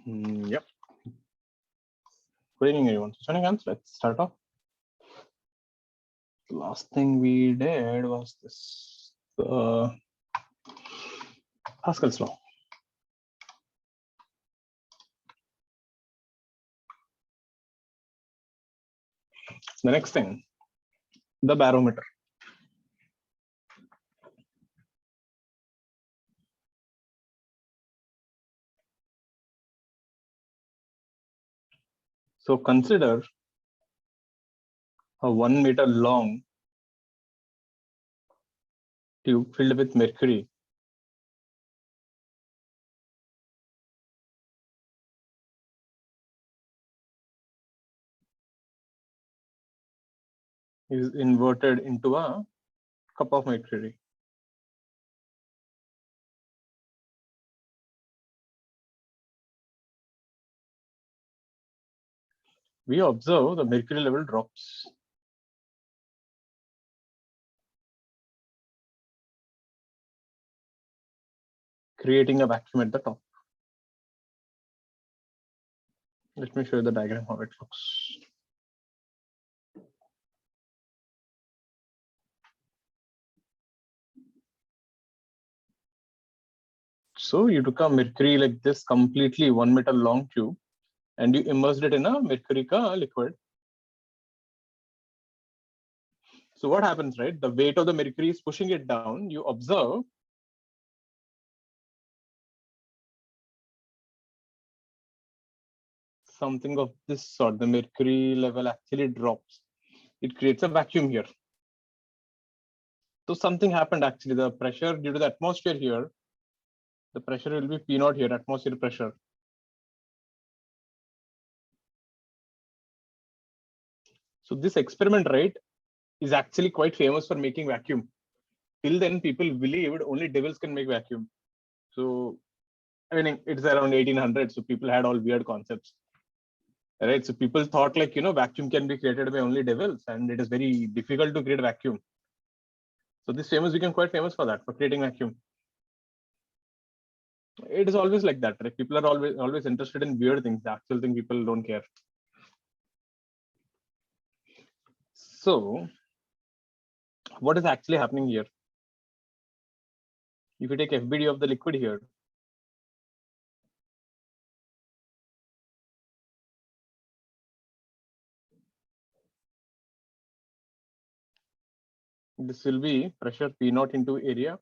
Yep. Good evening, everyone. Joining hands, let's start off. The last thing we did was this Pascal's law. The next thing, the barometer. So consider a 1 meter long tube filled with mercury is inverted into a cup of mercury. We observe the mercury level drops. Creating a vacuum at the top. Let me show you the diagram how it looks. So you took a mercury like this, completely 1 meter long tube, and you immersed it in a mercury liquid. So what happens, right? The weight of the mercury is pushing it down. You observe something of this sort. The mercury level actually drops. It creates a vacuum here. So something happened actually. The pressure due to the atmosphere here, the pressure will be P naught here, atmosphere pressure. So this experiment, right, is actually quite famous for making vacuum. Till then, people believed only devils can make vacuum. So, I mean, it's around 1800, so people had all weird concepts. Right, so people thought like, vacuum can be created by only devils, and it is very difficult to create vacuum. So this famous became quite famous for that, for creating vacuum. It is always like that, right? People are always interested in weird things. The actual thing people don't care. So what is actually happening here? If you take FBD of the liquid here, this will be pressure P naught into area,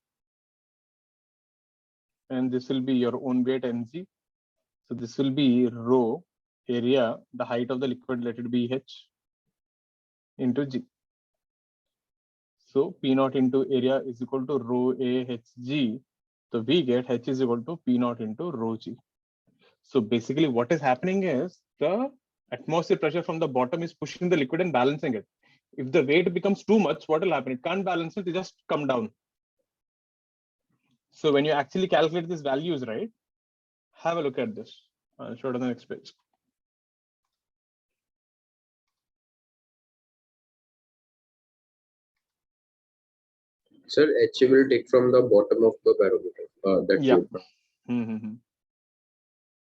and this will be your own weight mg. So this will be rho area, the height of the liquid, let it be h, into g. So P naught into area is equal to rho A hg. So we get h is equal to P naught into rho g. So basically what is happening is the atmosphere pressure from the bottom is pushing the liquid and balancing it. If the weight becomes too much, what will happen? It can't balance it, it just come down. So when you actually calculate these values, right, have a look at this. I'll show it on the next page. Sir, H will take from the bottom of the barometer. That Yeah.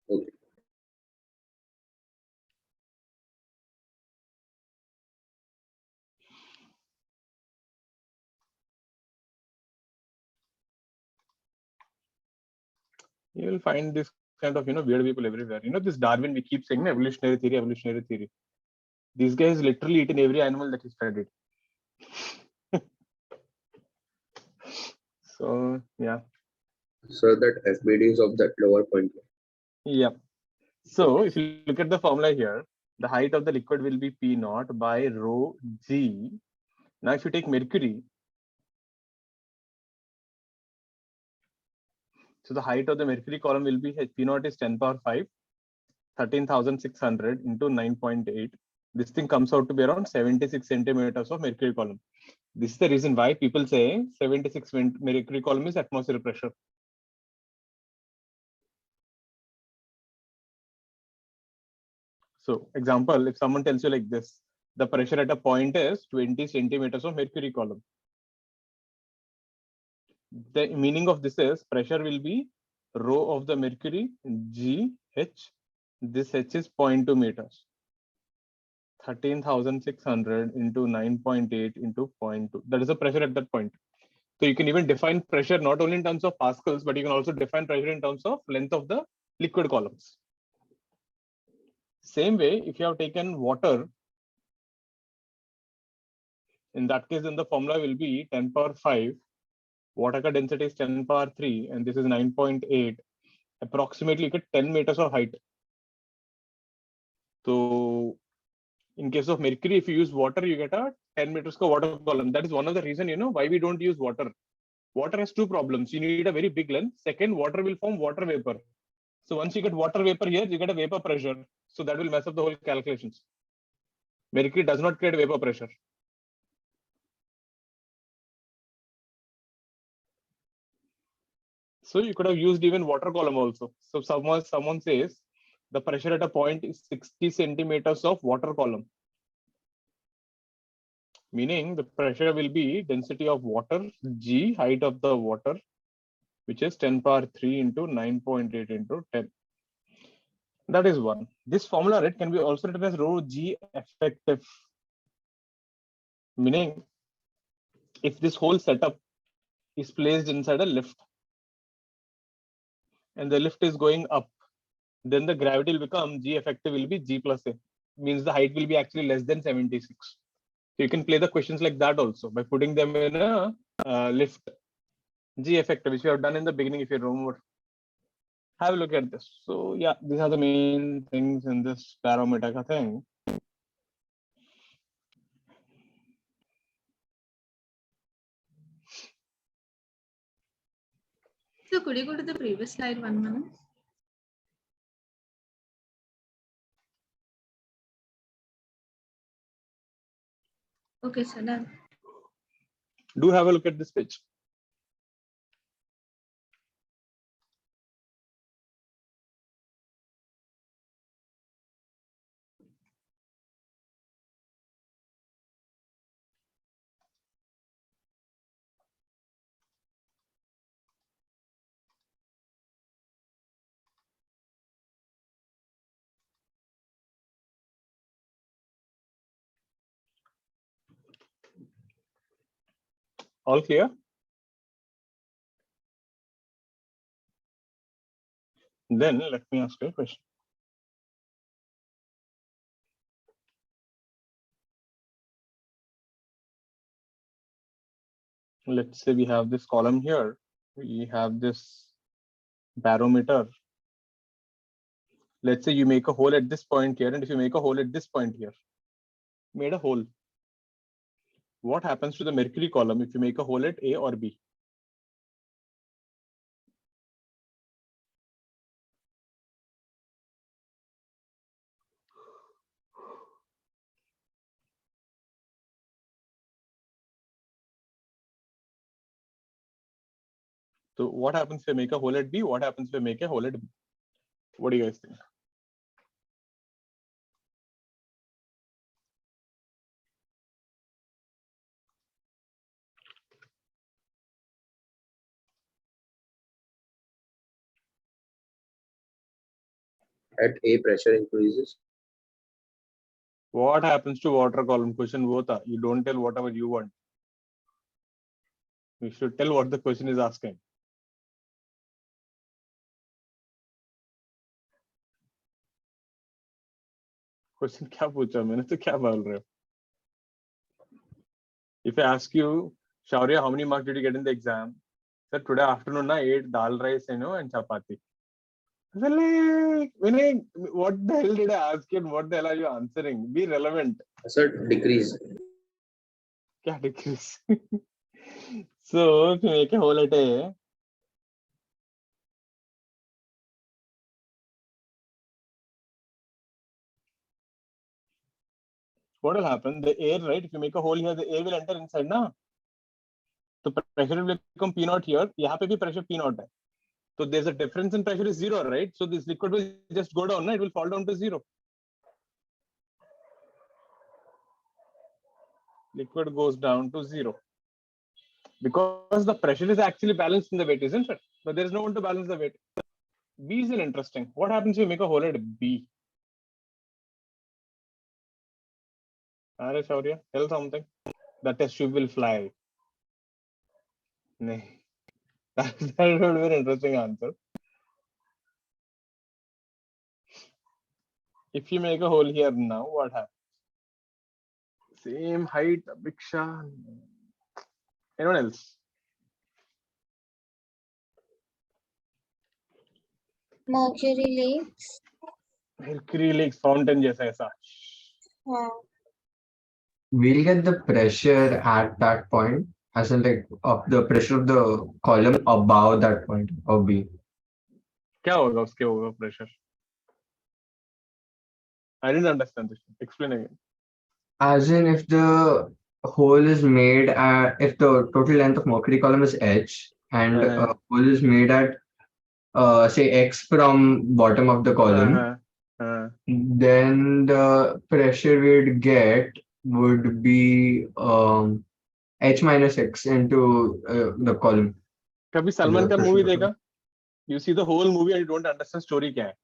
Okay. You will find this kind of weird people everywhere. This Darwin, we keep saying evolutionary theory. These guys literally eaten every animal that he studied. So yeah. So that FBD is of that lower point. Yeah. So if you look at the formula here, the height of the liquid will be P naught by rho g. Now if you take mercury, so the height of the mercury column will be P naught is 10 power 5, 13,600 into 9.8. This thing comes out to be around 76 centimeters of mercury column. This is the reason why people say 76 mercury column is atmospheric pressure. So example, if someone tells you like this, the pressure at a point is 20 centimeters of mercury column. The meaning of this is pressure will be rho of the mercury g h This h is 0.2 meters. 13,600 into 9.8 into 0.2. That is the pressure at that point. So you can even define pressure not only in terms of pascals, but you can also define pressure in terms of length of the liquid columns. Same way, if you have taken water, in that case, then the formula will be 10 power 5. Water density is 10 power 3, and this is 9.8. Approximately, you get 10 meters of height. So in case of mercury, if you use water, you get a 10 meters water column. That is one of the reasons, why we don't use water. Water has two problems. You need a very big length. Second, water will form water vapor. So once you get water vapor here, you get a vapor pressure. So that will mess up the whole calculations. Mercury does not create vapor pressure. So you could have used even water column also. So someone says the pressure at a point is 60 centimeters of water column. Meaning the pressure will be density of water, G, height of the water, which is 10 power 3 into 9.8 into 10. That is one. This formula, right, can be also written as rho G effective. Meaning, if this whole setup is placed inside a lift and the lift is going up, then the gravity will become G effective will be G plus A. Means the height will be actually less than 76. So you can play the questions like that also by putting them in a lift. G effective, which we have done in the beginning, if you remember. Have a look at this. So yeah, these are the main things in this barometer thing. So could you go to the previous slide 1 minute? Okay, sir, done. Do have a look at this page. All clear? Then let me ask you a question. Let's say we have this column here. We have this barometer. Let's say you make a hole at this point here, and if you make a hole at this point here, made a hole. What happens to the mercury column if you make a hole at A or B? So what happens if you make a hole at B? What happens if you make a hole at B? What do you guys think? At A, pressure increases. What happens to water column? Question vota. You don't tell whatever you want. You should tell what the question is asking. Question क्या पूछा मैंने तो क्या बोल रहे हो? If I ask you, Shaurya, how many marks did you get in the exam? Sir, today afternoon I ate dal rice, and chapati. Well, like, what the hell did I ask you and what the hell are you answering? Be relevant. Sir, decrease. Kya decrease? So, if you make a hole at A, what will happen? The air, right? If you make a hole here, the air will enter inside, na? So pressure will become P naught here. यहाँ पे भी pressure P naught है. So there's a difference in pressure is 0, right? So this liquid will just go down, na? It will fall down to 0. Liquid goes down to 0. Because the pressure is actually balanced in the weight, isn't it? But there is no one to balance the weight. B is interesting. What happens if you make a hole at B? Shaurya, tell something. The test tube will fly. Nah. That would be an interesting answer. If you make a hole here now, what happens? Same height, Abhiksha. Anyone else? Mercury Lakes. Mercury Lakes fountain jaisa aisa. We'll get the pressure at that point, as in like of the pressure of the column above that point of B. क्या होगा उसके over pressure? I didn't understand this. Explain again. As in, if the hole is made at, if the total length of Mercury column is h, and a hole is made at, say x from bottom of the column, then the pressure we'd get would be h minus x into the column. कभी सलमान का pressure movie of देखा? You see the whole movie and you don't understand story क्या है?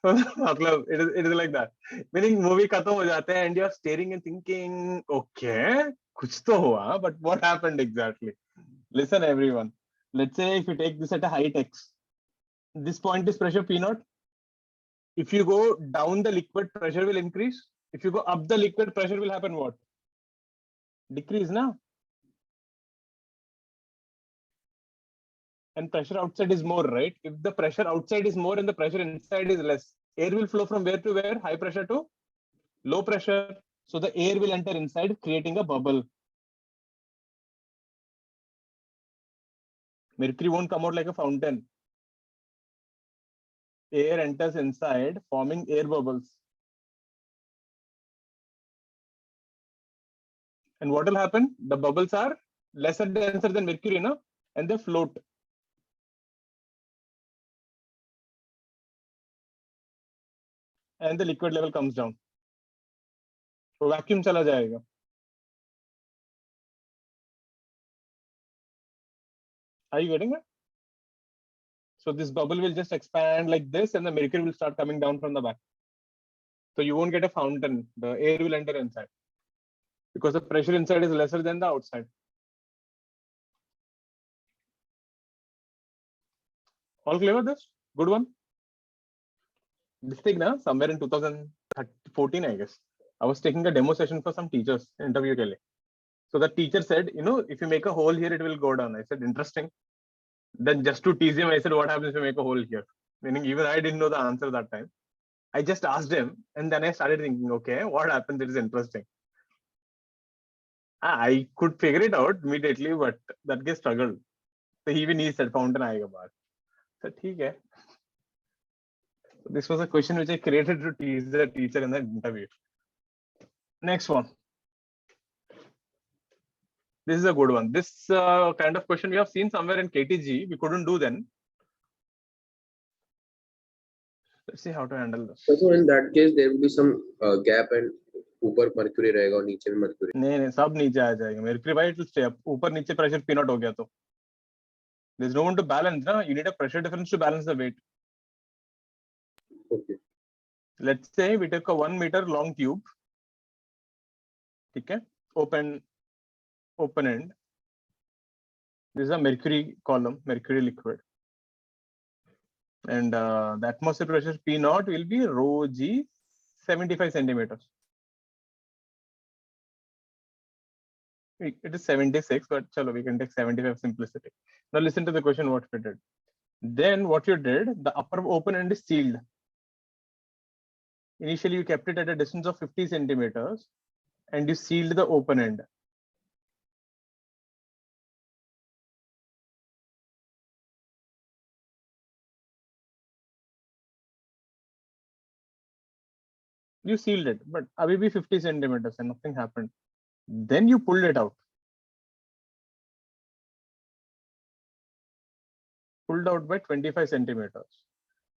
मतलब it is like that. Meaning movie खत्म हो जाते हैं and you are staring and thinking, okay, कुछ तो हुआ, but what happened exactly? Listen, everyone. Let's say if you take this at a height x, this point is pressure P naught. If you go down, the liquid pressure will increase. If you go up, the liquid pressure will happen what? Decrease, na? And pressure outside is more, right? If the pressure outside is more and the pressure inside is less, air will flow from where to where? High pressure to low pressure. So the air will enter inside, creating a bubble. Mercury won't come out like a fountain. Air enters inside, forming air bubbles. And what will happen? The bubbles are lesser denser than mercury, no? And they float. And the liquid level comes down. So vacuum chala jayega. Are you getting it? So this bubble will just expand like this and the mercury will start coming down from the back. So you won't get a fountain. The air will enter inside because the pressure inside is lesser than the outside. All clear with this? Good one. This thing now, somewhere in 2014, I guess, I was taking a demo session for some teachers interview ke liye. So the teacher said, you know, if you make a hole here, it will go down. I said, interesting. Then just to tease him, I said, what happens if you make a hole here? Meaning even I didn't know the answer that time. I just asked him and then I started thinking, okay, what happens? It is interesting. I could figure it out immediately, but that guy struggled. So even he said, fountain aayega baar. So, theek hai. So this was a question which I created to tease the teacher in the interview. Next one. This is a good one. This kind of question we have seen somewhere in KTG. We couldn't do then. Let's see how to handle this. So in that case, there will be some gap and ऊपर mercury रहेगा और नीचे में mercury. नहीं सब नीचे आ जाएगा. Mercury by it will stay up. ऊपर नीचे pressure P naught हो गया तो. There's no one to balance, na? You need a pressure difference to balance the weight. Okay. Let's say we take a 1 meter long tube. Okay. Open end. This is a mercury column, mercury liquid. And the atmosphere pressure P naught will be rho G 75 centimeters. It is 76, but chalo, we can take 75 simplicity. Now listen to the question what we did. Then what you did, the upper open end is sealed. Initially you kept it at a distance of 50 centimeters and you sealed the open end. You sealed it, but abhi bhi 50 centimeters and nothing happened. Then you pulled it out. Pulled out by 25 centimeters.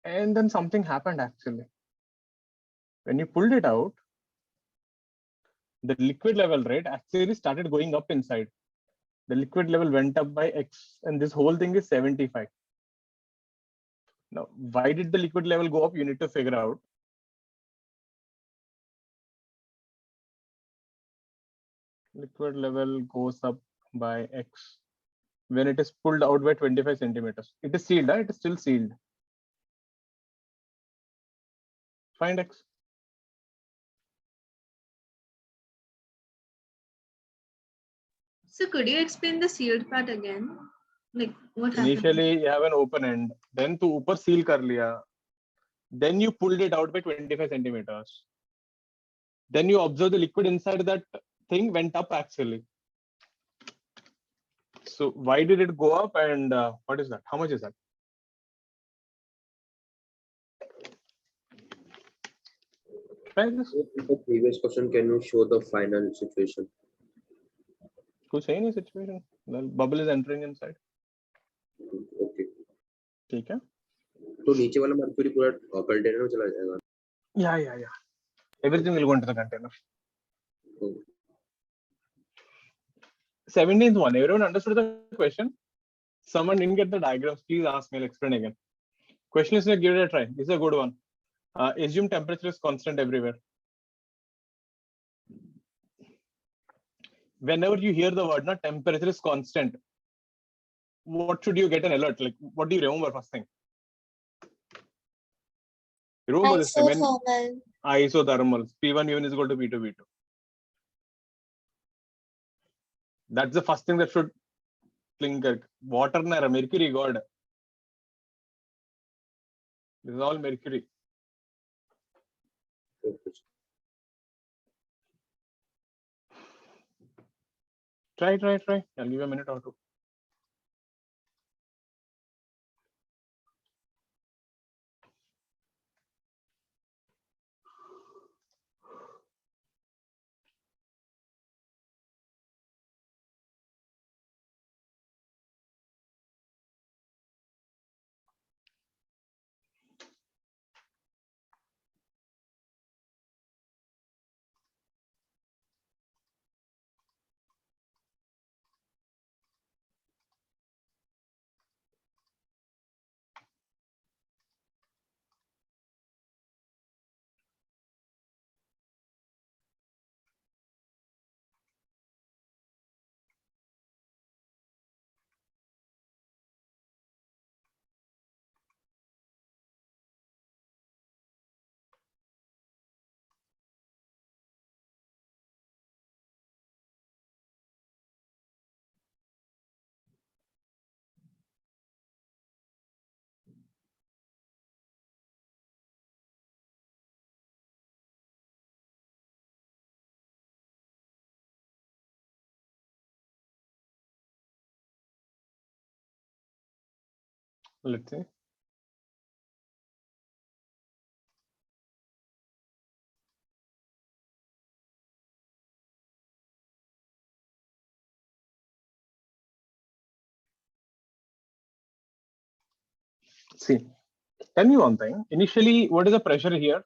And then something happened actually. When you pulled it out, the liquid level rate actually started going up inside. The liquid level went up by X, and this whole thing is 75. Now, why did the liquid level go up? You need to figure out. Liquid level goes up by X when it is pulled out by 25 centimeters. It is sealed, it is still sealed. Find X. So could you explain the sealed part again? Like what happened? Initially, you have an open end, then to upper seal kar liya. Then you pulled it out by 25 centimeters. Then you observe the liquid inside that thing went up actually. So why did it go up, and what is that? How much is that? Try this. In the previous question, can you show the final situation? कुछ है नहीं situation. The bubble is entering inside. Okay. ठीक है. तो नीचे वाला mercury पूरा container में चला जाएगा. Yeah. Everything will go into the container. Oh. 17th one. Everyone understood the question? Someone didn't get the diagrams. Please ask me. I'll explain again. Question is, give it a try. This is a good one. Assume temperature is constant everywhere. Whenever you hear the word, temperature is constant, what should you get an alert? Like, what do you remember first thing? Remember this thing? Isothermal. Isothermal. P1 is equal to P2 V2. That's the first thing that should cling. Water na mercury, God. This is all mercury. Okay. Try. I'll give you a minute or two. Let's see. See, tell me one thing. Initially, what is the pressure here?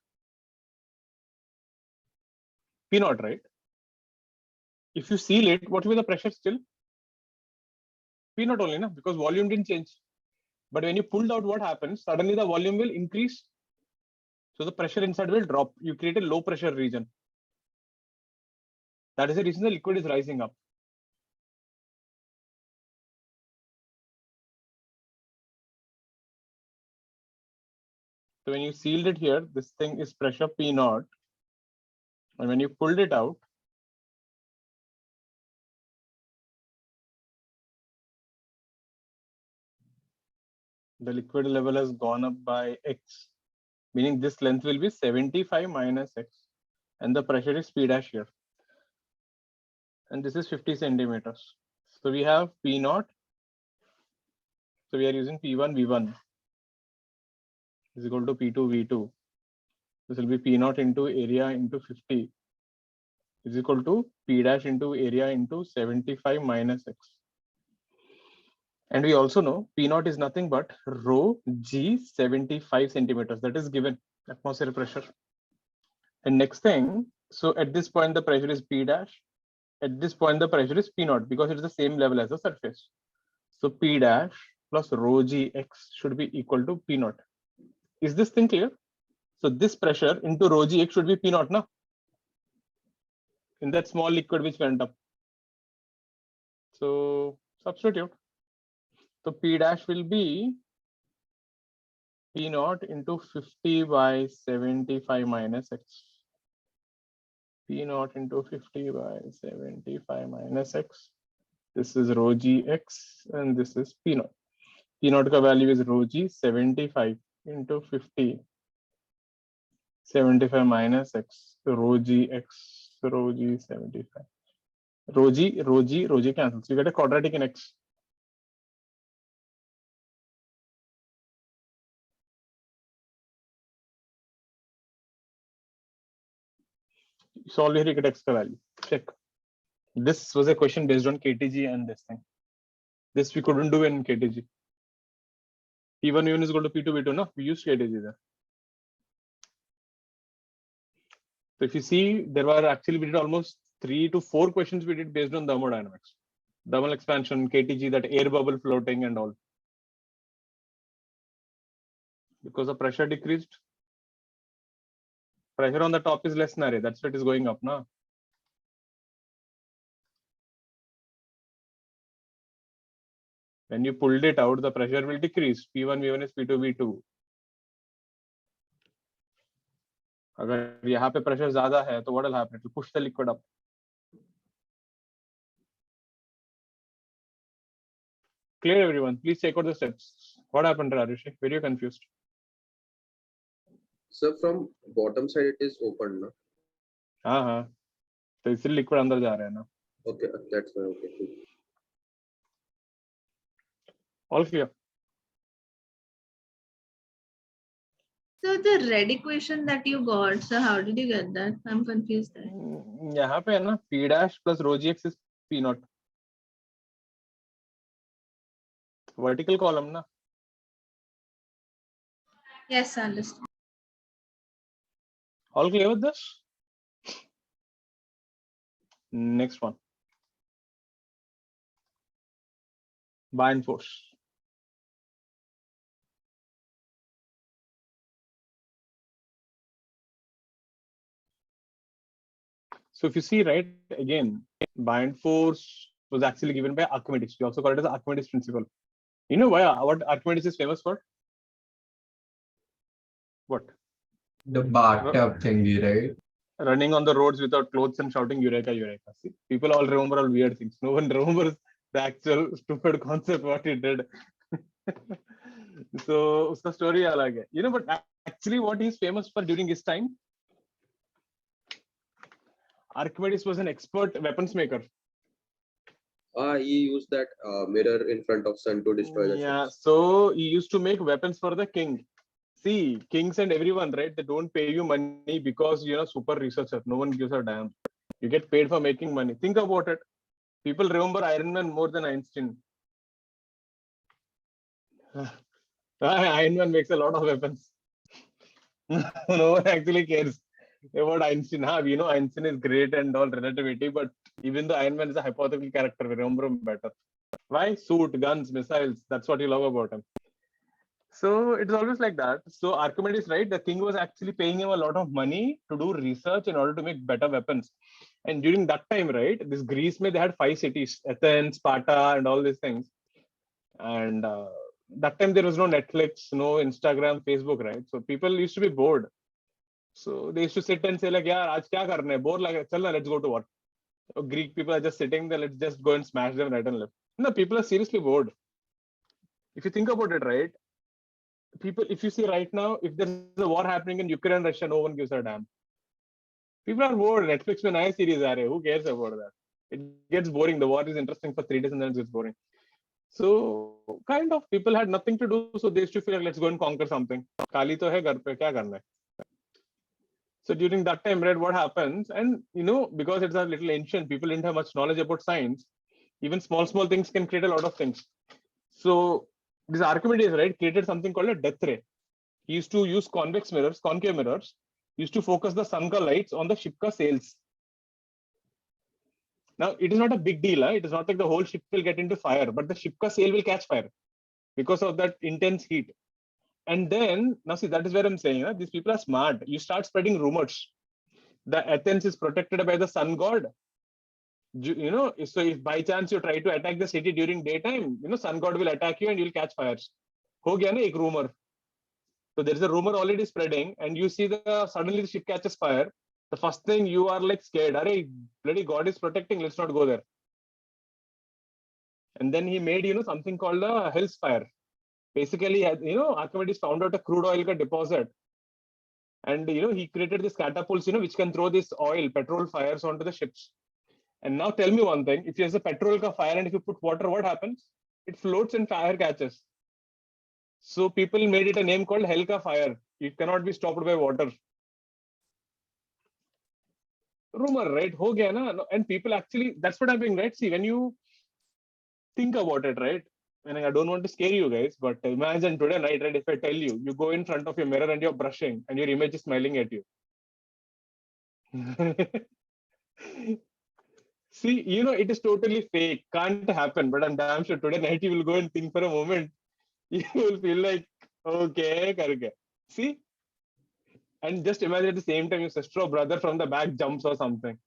P0, right? If you seal it, what will be the pressure still? P0 only, na? Because volume didn't change. But when you pulled out, what happens? Suddenly the volume will increase. So the pressure inside will drop. You create a low pressure region. That is the reason the liquid is rising up. So when you sealed it here, this thing is pressure P0. And when you pulled it out, the liquid level has gone up by X, meaning this length will be 75 minus X. And the pressure is P dash here. And this is 50 centimeters. So we have P0. So we are using P1 V1 is equal to P2 V2. This will be P0 into area into 50 is equal to P dash into area into 75 minus X. And we also know P0 is nothing but rho G 75 centimeters. That is given atmospheric pressure. And next thing, so at this point, the pressure is P dash. At this point, the pressure is P naught because it's the same level as the surface. So P dash plus rho gx should be equal to P naught. Is this thing clear? So this pressure into rho gx should be P naught, na? In that small liquid which went up. So substitute. So P dash will be P naught into 50 by 75 minus x. P naught into 50 by 75 minus x. This is rho gx and this is P naught. P naught ka value is rho g 75 into 50. 75 minus x. Rho g x, rho g 75. Rho g cancels. You get a quadratic in x. Solve here, you get x ka value. Check. This was a question based on KTG and this thing. This we couldn't do in KTG. P1 is equal to P2 V2, no? We used KTG there. So if you see, there were actually, we did almost 3 to 4 questions we did based on thermodynamics. Thermal expansion, KTG, that air bubble floating and all. Because the pressure decreased. Pressure on the top is less narrow. That's why it is going up, na? When you pulled it out, the pressure will decrease. P1 V1 is P2 V2. अगर यहाँ पे pressure ज़्यादा है, तो what will happen? It will push the liquid up. Clear, everyone? Please check out the steps. What happened, Rajesh? Were you confused? So from bottom side it is open, no? हाँ. तो इसलिए liquid अंदर जा रहा है ना. Okay, that's why. Okay. All clear. So the red equation that you got, so how did you get that? I'm confused there. यहाँ पे है ना P dash plus rho gx is P naught. Vertical column na. Yes, I understand. All clear with this? Next one. Bind force. So if you see, right, again, bind force was actually given by Archimedes. We also call it as Archimedes principle. You know why? What Archimedes is famous for? What? The bathtub thingy, right? Running on the roads without clothes and shouting "Eureka, Eureka!" See, people all remember all weird things. No one remembers the actual stupid concept what he did. So, uska story alag hai. You know, but actually, what he's famous for during his time, Archimedes was an expert weapons maker. He used that mirror in front of sun to destroy the Yeah, ships. so he used to make weapons for the king. See, kings and everyone, right? They don't pay you money because you're a super researcher. No one gives a damn. You get paid for making money. Think about it. People remember Iron Man more than Einstein. Iron Man makes a lot of weapons. No one actually cares about Einstein. We know Einstein is great and all relativity, but even though Iron Man is a hypothetical character, we remember him better. Why? Suit, guns, missiles. That's what you love about him. So it's always like that. So Archimedes, right? The king was actually paying him a lot of money to do research in order to make better weapons. And during that time, right, this Greece, they had 5 cities: Athens, Sparta, and all these things. And that time there was no Netflix, no Instagram, Facebook, right? So people used to be bored. So they used to sit and say like, "Yeah, aaj kya karna hai? Bored lage, chalna, let's go to war." So Greek people are just sitting there. Let's just go and smash them right and left. No, people are seriously bored. If you think about it, right? People, if you see right now, if there's a war happening in Ukraine and Russia, no one gives a damn. People are bored. Netflix mein naya series aa rahe. Who cares about that? It gets boring. The war is interesting for 3 days and then it gets boring. So kind of people had nothing to do, so they used to feel like, let's go and conquer something. Kali to hai ghar pe, kya karna hai? So during that time, right, what happens? And you know, because it's a little ancient, people didn't have much knowledge about science. Even small things can create a lot of things. So this Archimedes, right, created something called a death ray. He used to use concave mirrors, used to focus the sun ka lights on the ship ka sails. Now, it is not a big deal. It is not like the whole ship will get into fire, but the ship ka sail will catch fire because of that intense heat. And then, now see, that is where I'm saying, these people are smart. You start spreading rumors. The Athens is protected by the sun god. So if by chance you try to attack the city during daytime, sun god will attack you and you'll catch fires. Ho gaya na ek rumor. So there is a rumor already spreading, and you see suddenly the ship catches fire. The first thing you are like scared. Arey, bloody God is protecting. Let's not go there. And then he made something called a Hell's Fire. Basically, Archimedes found out a crude oil deposit, and he created these catapults, which can throw this oil, petrol fires onto the ships. And now tell me one thing: if there's a petrol fire and if you put water, what happens? It floats and fire catches. So people made it a name called Hell ka Fire. It cannot be stopped by water. Rumor, right? Ho gaya na? And people actually, that's what I'm doing, right? See, when you think about it, right? And I don't want to scare you guys, but imagine today night, right? If I tell you, you go in front of your mirror and you're brushing and your image is smiling at you. See, it is totally fake. Can't happen, but I'm damn sure today night you will go and think for a moment. You will feel like, okay, karke. See? And just imagine at the same time your sister or brother from the back jumps or something.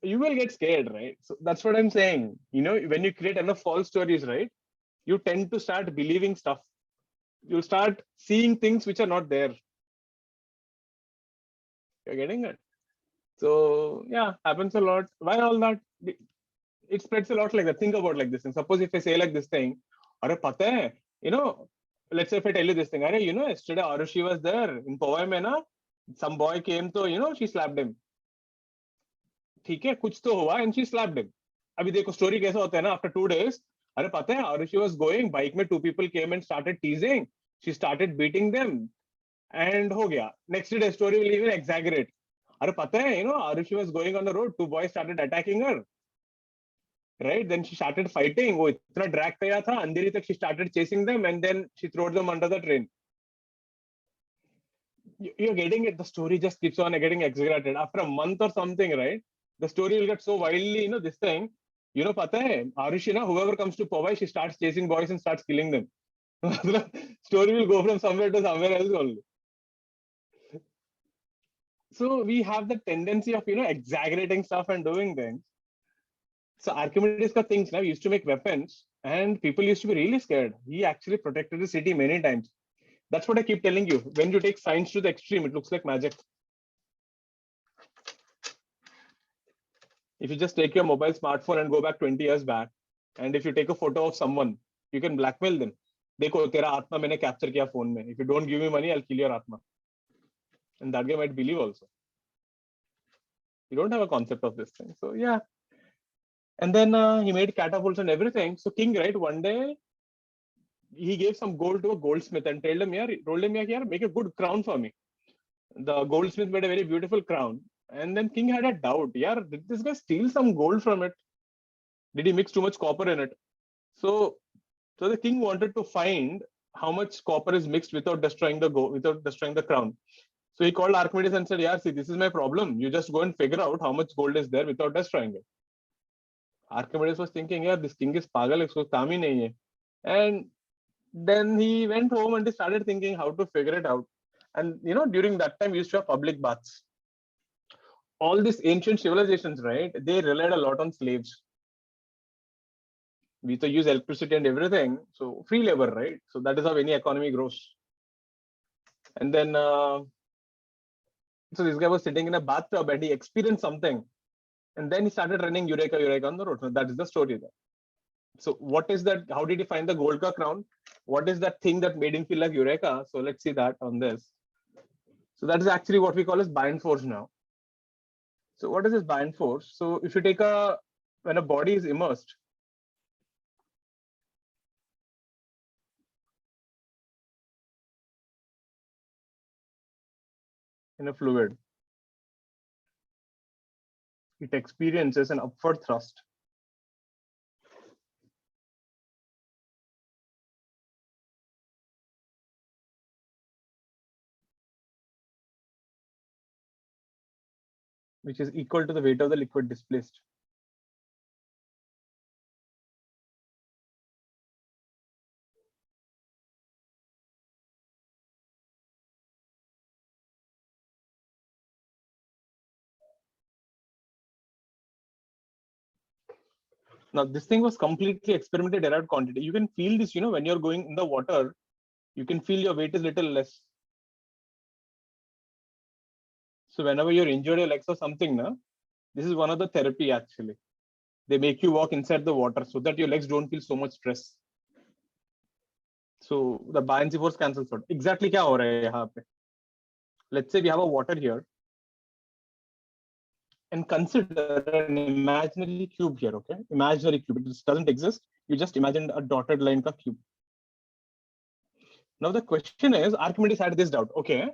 You will get scared, right? So that's what I'm saying. When you create enough false stories, right? You tend to start believing stuff. You start seeing things which are not there. You're getting it? So yeah, happens a lot. Why all that? It spreads a lot like that. Think about like this. And suppose if I say like this thing, Are pata hai, let's say if I tell you this thing, yesterday Arushi was there in Powai mein na, some boy came to, she slapped him. ठीक है कुछ तो हुआ and she slapped him. अभी देखो story कैसा होता है ना, after 2 days, अरे पता है Arushi was going, bike में 2 people came and started teasing, she started beating them, and हो गया. Next day story will even exaggerate. अरे पता है Arushi was going on the road, 2 boys started attacking her, right? Then she started fighting. वो इतना drag किया था अंधेरी तक, she started chasing them and then she threw them under the train. You're getting it. The story just keeps on getting exaggerated. After a month or something, right? The story will get so wildly, this thing. Pata hai, Arushi, whoever comes to Powai, she starts chasing boys and starts killing them. Story will go from somewhere to somewhere else only. So we have the tendency of, exaggerating stuff and doing things. So Archimedes ka things now used to make weapons and people used to be really scared. He actually protected the city many times. That's what I keep telling you. When you take science to the extreme, it looks like magic. If you just take your mobile smartphone and go back 20 years back, and if you take a photo of someone, you can blackmail them. Dekho, tera atma maine capture kiya phone mein. If you don't give me money, I'll kill your atma. And that guy might believe also. You don't have a concept of this thing. So yeah. And then he made catapults and everything. So king, right, one day, he gave some gold to a goldsmith and told him, yeah, make a good crown for me. The goldsmith made a very beautiful crown. And then king had a doubt. Yeah, did this guy steal some gold from it? Did he mix too much copper in it? So the king wanted to find how much copper is mixed without destroying the crown. So he called Archimedes and said, yeah, see, this is my problem. You just go and figure out how much gold is there without destroying it. Archimedes was thinking, yeah, this king is pagal, isko kaam hi nahi hai. And then he went home and he started thinking how to figure it out. And during that time, we used to have public baths. All these ancient civilizations, right? They relied a lot on slaves. We used to use electricity and everything. So free labor, right? So that is how any economy grows. And then, so this guy was sitting in a bathtub and he experienced something. And then he started running Eureka on the road. So that is the story there. So what is that? How did he find the gold crown? What is that thing that made him feel like Eureka? So let's see that on this. So that is actually what we call as buoyant force now. So what is this buoyant force? So if you take when a body is immersed, in a fluid, it experiences an upward thrust. which is equal to the weight of the liquid displaced. Now, this thing was completely experimental derived quantity. You can feel this, when you're going in the water, you can feel your weight is little less. So whenever you're injured your legs or something, this is one of the therapy actually. They make you walk inside the water so that your legs don't feel so much stress. So the buoyancy force cancels out. Exactly क्या हो रहा है यहाँ पे? Let's say we have a water here. And consider an imaginary cube here, okay? Imaginary cube. It doesn't exist. You just imagined a dotted line ka cube. Now the question is, Archimedes had this doubt. Okay,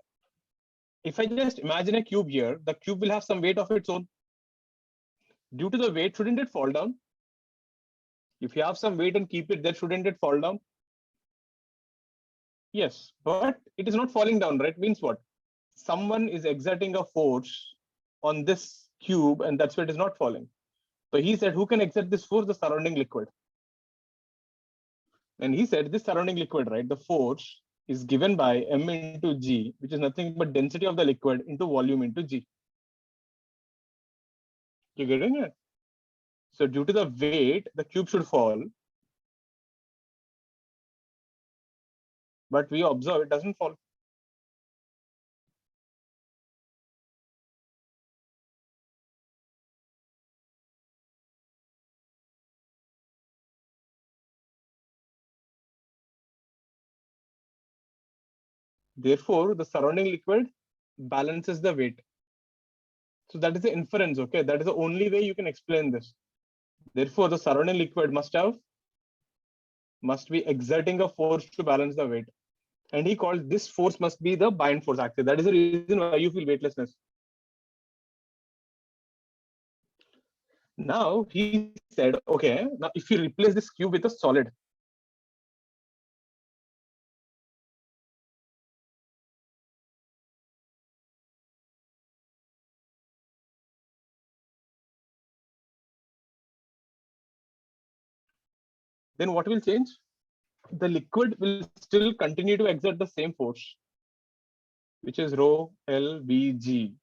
if I just imagine a cube here, the cube will have some weight of its own. Due to the weight, shouldn't it fall down? If you have some weight and keep it there, shouldn't it fall down? Yes, but it is not falling down, right? Means what? Someone is exerting a force on this cube and that's why it is not falling. So he said, who can exert this force? The surrounding liquid. And he said this surrounding liquid, right? The force is given by m into g, which is nothing but density of the liquid into volume into g. You getting it? So due to the weight, the cube should fall. But we observe it doesn't fall. Therefore, the surrounding liquid balances the weight. So that is the inference, okay? That is the only way you can explain this. Therefore, the surrounding liquid must be exerting a force to balance the weight. And he called this force must be the bind force actually. That is the reason why you feel weightlessness. Now he said, okay, now if you replace this cube with a solid, then what will change? The liquid will still continue to exert the same force, which is rho L Vg.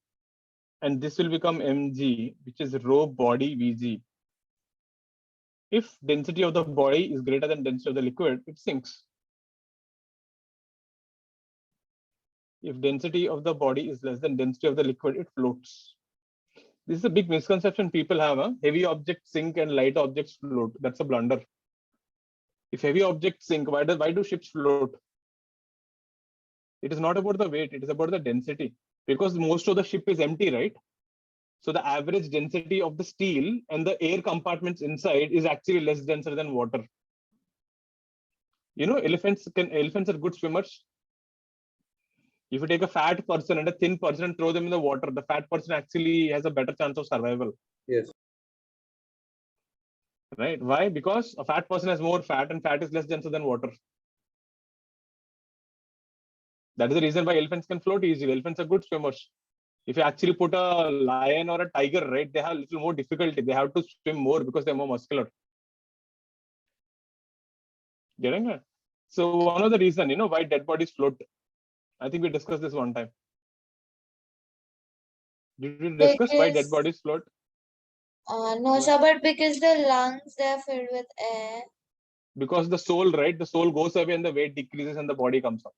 And this will become mg, which is rho body Vg. If density of the body is greater than density of the liquid, it sinks. If density of the body is less than density of the liquid, it floats. This is a big misconception people have. Heavy objects sink and light objects float. That's a blunder. If heavy objects sink, why do ships float? It is not about the weight, it is about the density. Because most of the ship is empty, right? So the average density of the steel and the air compartments inside is actually less denser than water. Elephants are good swimmers. If you take a fat person and a thin person and throw them in the water, the fat person actually has a better chance of survival. Yes. Right? Why? Because a fat person has more fat and fat is less denser than water. That is the reason why elephants can float easily. Elephants are good swimmers. If you actually put a lion or a tiger, right, they have a little more difficulty. They have to swim more because they're more muscular. Getting it? So one of the reasons, why dead bodies float. I think we discussed this one time. Did we discuss why dead bodies float? No, sir, but because the lungs, they're filled with air. Because the soul, right? The soul goes away and the weight decreases and the body comes up.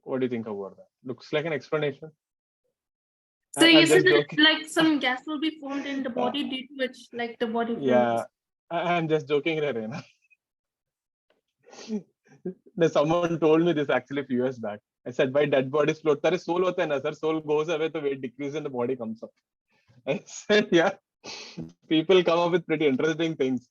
What do you think about that? Looks like an explanation. So I'm you said just that joking. like some gas will be formed in the body due to which like the body floats. Yeah, I'm just joking, Reena. Someone told me this actually a few years back. I said, why dead bodies float? There is soul hota hai na, sir. Soul goes away, the weight decreases and the body comes up. I said, yeah, people come up with pretty interesting things.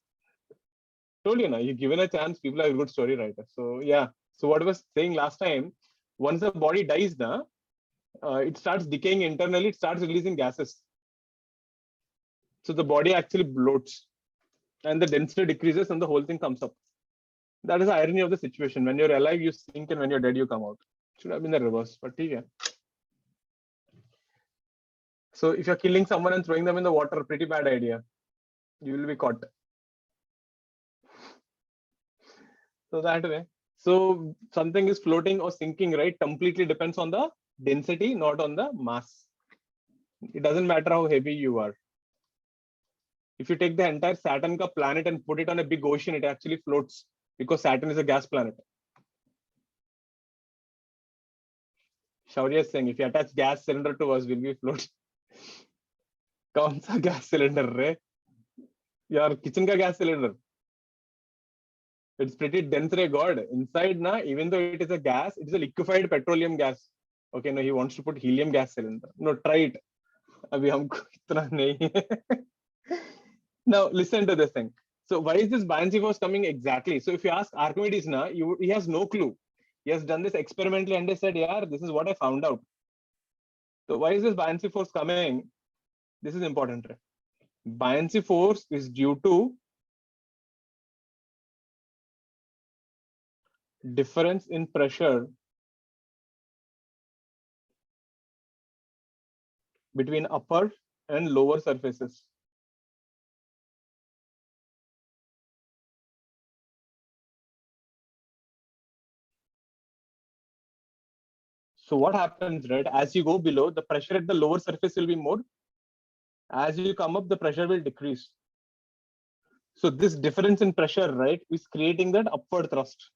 Told you, you're given a chance, people are good story writers. So yeah. So what I was saying last time, once the body dies, it starts decaying internally, it starts releasing gases. So the body actually bloats and the density decreases and the whole thing comes up. That is the irony of the situation. When you're alive, you sink, and when you're dead, you come out. Should have been the reverse, but yeah. So if you're killing someone and throwing them in the water, pretty bad idea. You will be caught. So that way. So something is floating or sinking, right? Completely depends on the density, not on the mass. It doesn't matter how heavy you are. If you take the entire Saturn ka planet and put it on a big ocean, it actually floats because Saturn is a gas planet. Shaurya is saying, if you attach gas cylinder to us, will we float? कौन सा gas cylinder रे? Your kitchen ka gas cylinder. It's pretty dense, रे God. Inside na, even though it is a gas, it is a liquefied petroleum gas. Okay, no, he wants to put helium gas cylinder. No, try it. अभी हमको इतना नहीं है. Now listen to this thing. So why is this buoyancy force coming exactly? So if you ask Archimedes now, he has no clue. He has done this experimentally and he said, yeah, this is what I found out. So why is this buoyancy force coming? This is important. Right? Buoyancy force is due to difference in pressure between upper and lower surfaces. So what happens, right? As you go below, the pressure at the lower surface will be more. As you come up, the pressure will decrease. So this difference in pressure, right, is creating that upward thrust.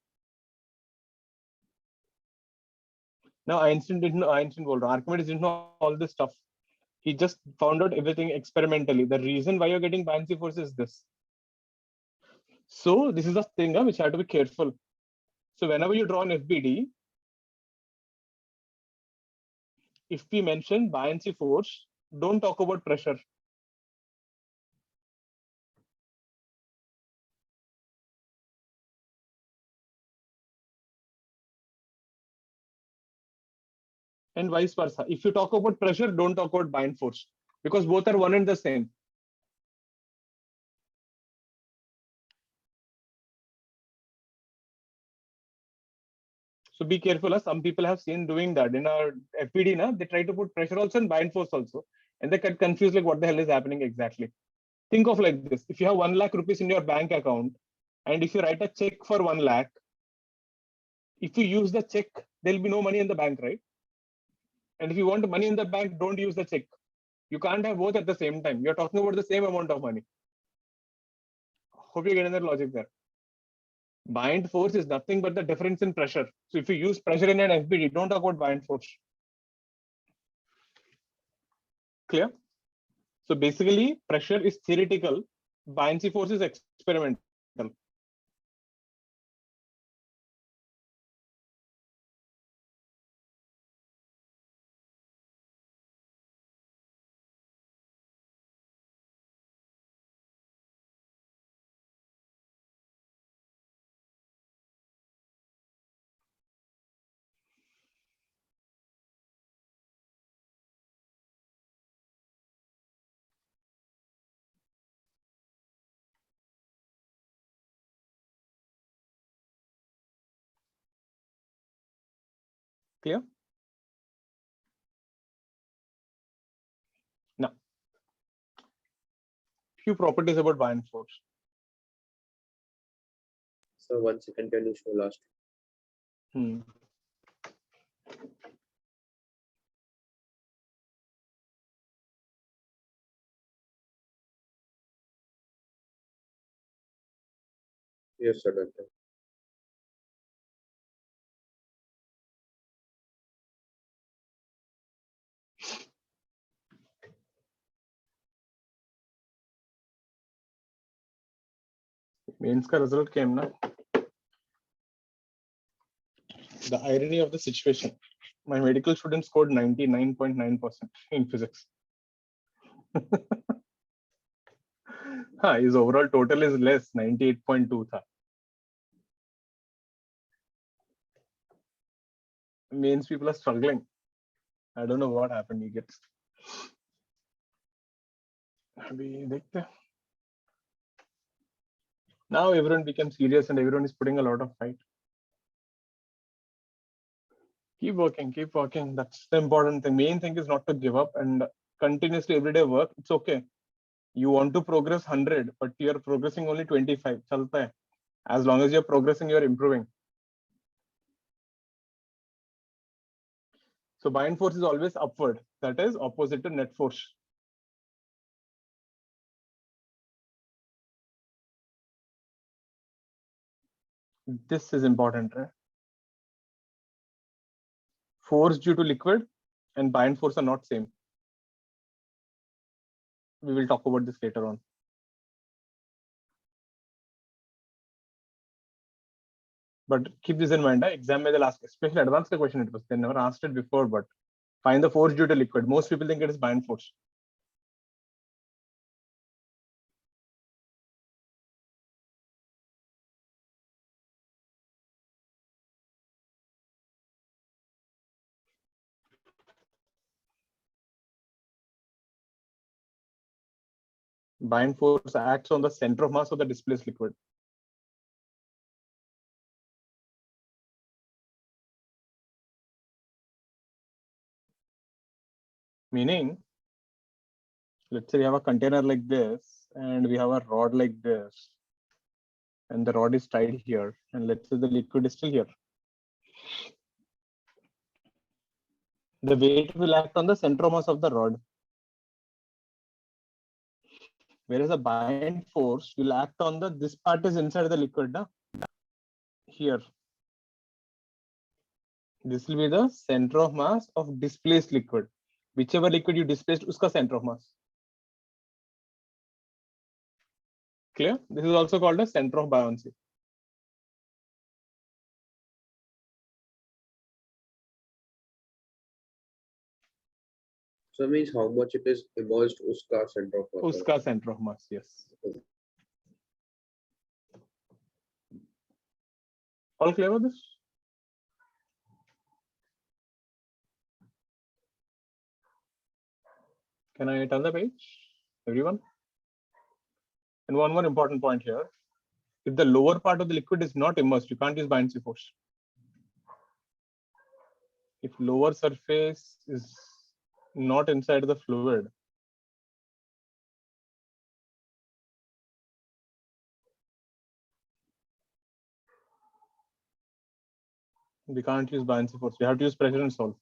Now Einstein didn't know, Archimedes didn't know all this stuff. He just found out everything experimentally. The reason why you're getting buoyancy force is this. So this is the thing which you have to be careful. So whenever you draw an FBD, if we mention buoyancy force, don't talk about pressure. And vice versa. If you talk about pressure, don't talk about buoyant force because both are one and the same. So be careful. Some people have seen doing that in our FPD. They try to put pressure also and buoyant force also. And they get confused like what the hell is happening exactly. Think of like this. If you have 1 lakh rupees in your bank account, and if you write a check for 1 lakh, if you use the check, there'll be no money in the bank, right? And if you want money in the bank, don't use the check. You can't have both at the same time. You're talking about the same amount of money. Hope you get that logic there. Buoyant force is nothing but the difference in pressure. So if you use pressure in an FBD, don't talk about buoyant force. Clear? So basically, pressure is theoretical, buoyancy force is experimental. Clear? Now, few properties about buoyant force. So 1 second, can you show last? Yes, sir, doctor. Mains ka result came na. The irony of the situation. My medical student scored 99.9% in physics. His overall total is less, 98.2 tha. Mains people are struggling. I don't know what happened. He gets. Now everyone became serious and everyone is putting a lot of fight. Keep working, keep working. That's the important thing. Main thing is not to give up. And continuously everyday work, it's okay. You want to progress 100, but you're progressing only 25. Chalta hai. As long as you're progressing, you're improving. So bind force is always upward. That is opposite to net force. This is important, right? Force due to liquid and bind force are not same. We will talk about this later on. But keep this in mind. Exam may ask, especially advanced question it was. They never asked it before, but find the force due to liquid. Most people think it is bind force. Bind force acts on the center of mass of the displaced liquid. Meaning, let's say we have a container like this and we have a rod like this, and the rod is tied here, and let's say the liquid is still here. The weight will act on the center of mass of the rod, whereas the bind force will act on the this part is inside the liquid. Here, this will be the center of mass of displaced liquid. Whichever liquid you displaced, uska center of mass. Clear? This is also called a center of buoyancy. So means how much it is immersed, uska center of mass. Uska center of mass, yes. All clear with this? Can I turn the page, everyone? And one more important point here. If the lower part of the liquid is not immersed, you can't use buoyancy force. If lower surface is not inside the fluid, we can't use buoyancy force. We have to use pressure and solve.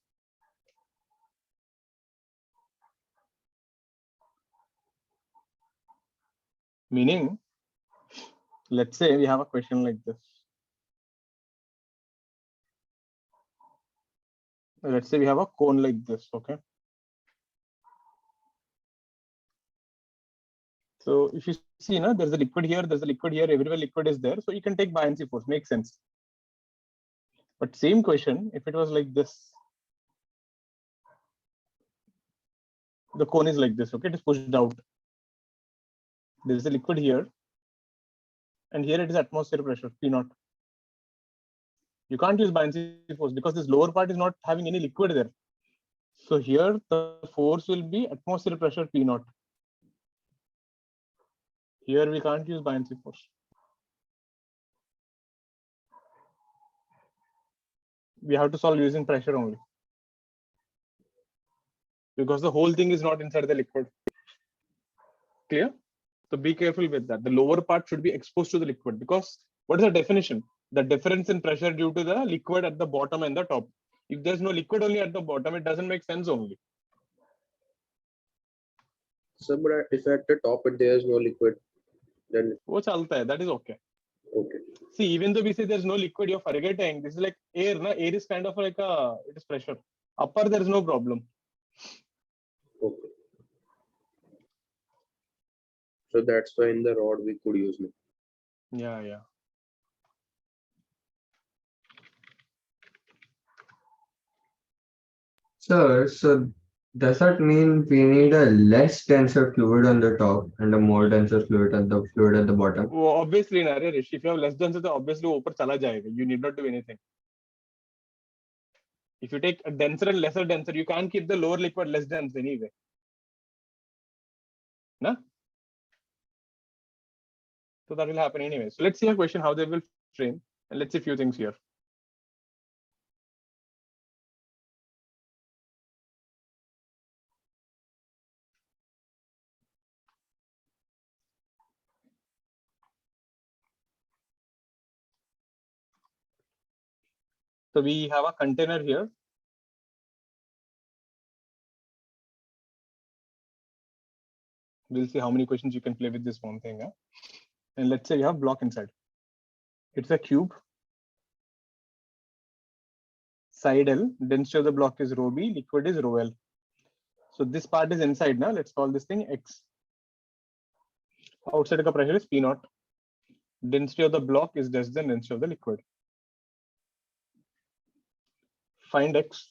Meaning, let's say we have a question like this. Let's say we have a cone like this, okay? So if you see, there's a liquid here, there's a liquid here, everywhere liquid is there. So you can take buoyancy force, makes sense. But same question, if it was like this, the cone is like this, okay? It is pushed out. There is a liquid here, and here it is atmospheric pressure, P0. You can't use buoyancy force because this lower part is not having any liquid there. So here the force will be atmospheric pressure P0. Here we can't use buoyancy force. We have to solve using pressure only, because the whole thing is not inside the liquid. Clear? So be careful with that. The lower part should be exposed to the liquid, because what is the definition? The difference in pressure due to the liquid at the bottom and the top. If there's no liquid only at the bottom, it doesn't make sense only. So, but if at the top there is no liquid, then वो चलता है, that is okay. okay. See, even though we say there's no liquid, you're forgetting this is like air. Air is kind of like it is pressure. Upper there is no problem. Okay. So that's why in the rod we could use it. Yeah. Sir, so does that mean we need a less denser fluid on the top and a more denser fluid at the bottom? Well, obviously, Naresh, if you have less denser, then obviously ऊपर चला जाएगा. You need not do anything. If you take a denser and lesser denser, you can't keep the lower liquid less dense anyway. No? So that will happen anyway. So let's see a question how they will frame, and let's see a few things here. So we have a container here. We'll see how many questions you can play with this one thing. And let's say you have block inside. It's a cube. Side L, density of the block is rho B, liquid is rho L. So this part is inside now. Let's call this thing X. Outside the pressure is P naught. Density of the block is less than density of the liquid. Find X.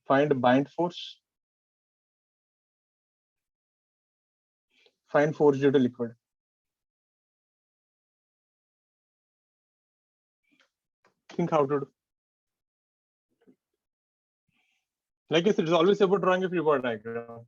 Find bind force. Find force due to liquid. Think how to do. Like I said, it's always about drawing a free body diagram.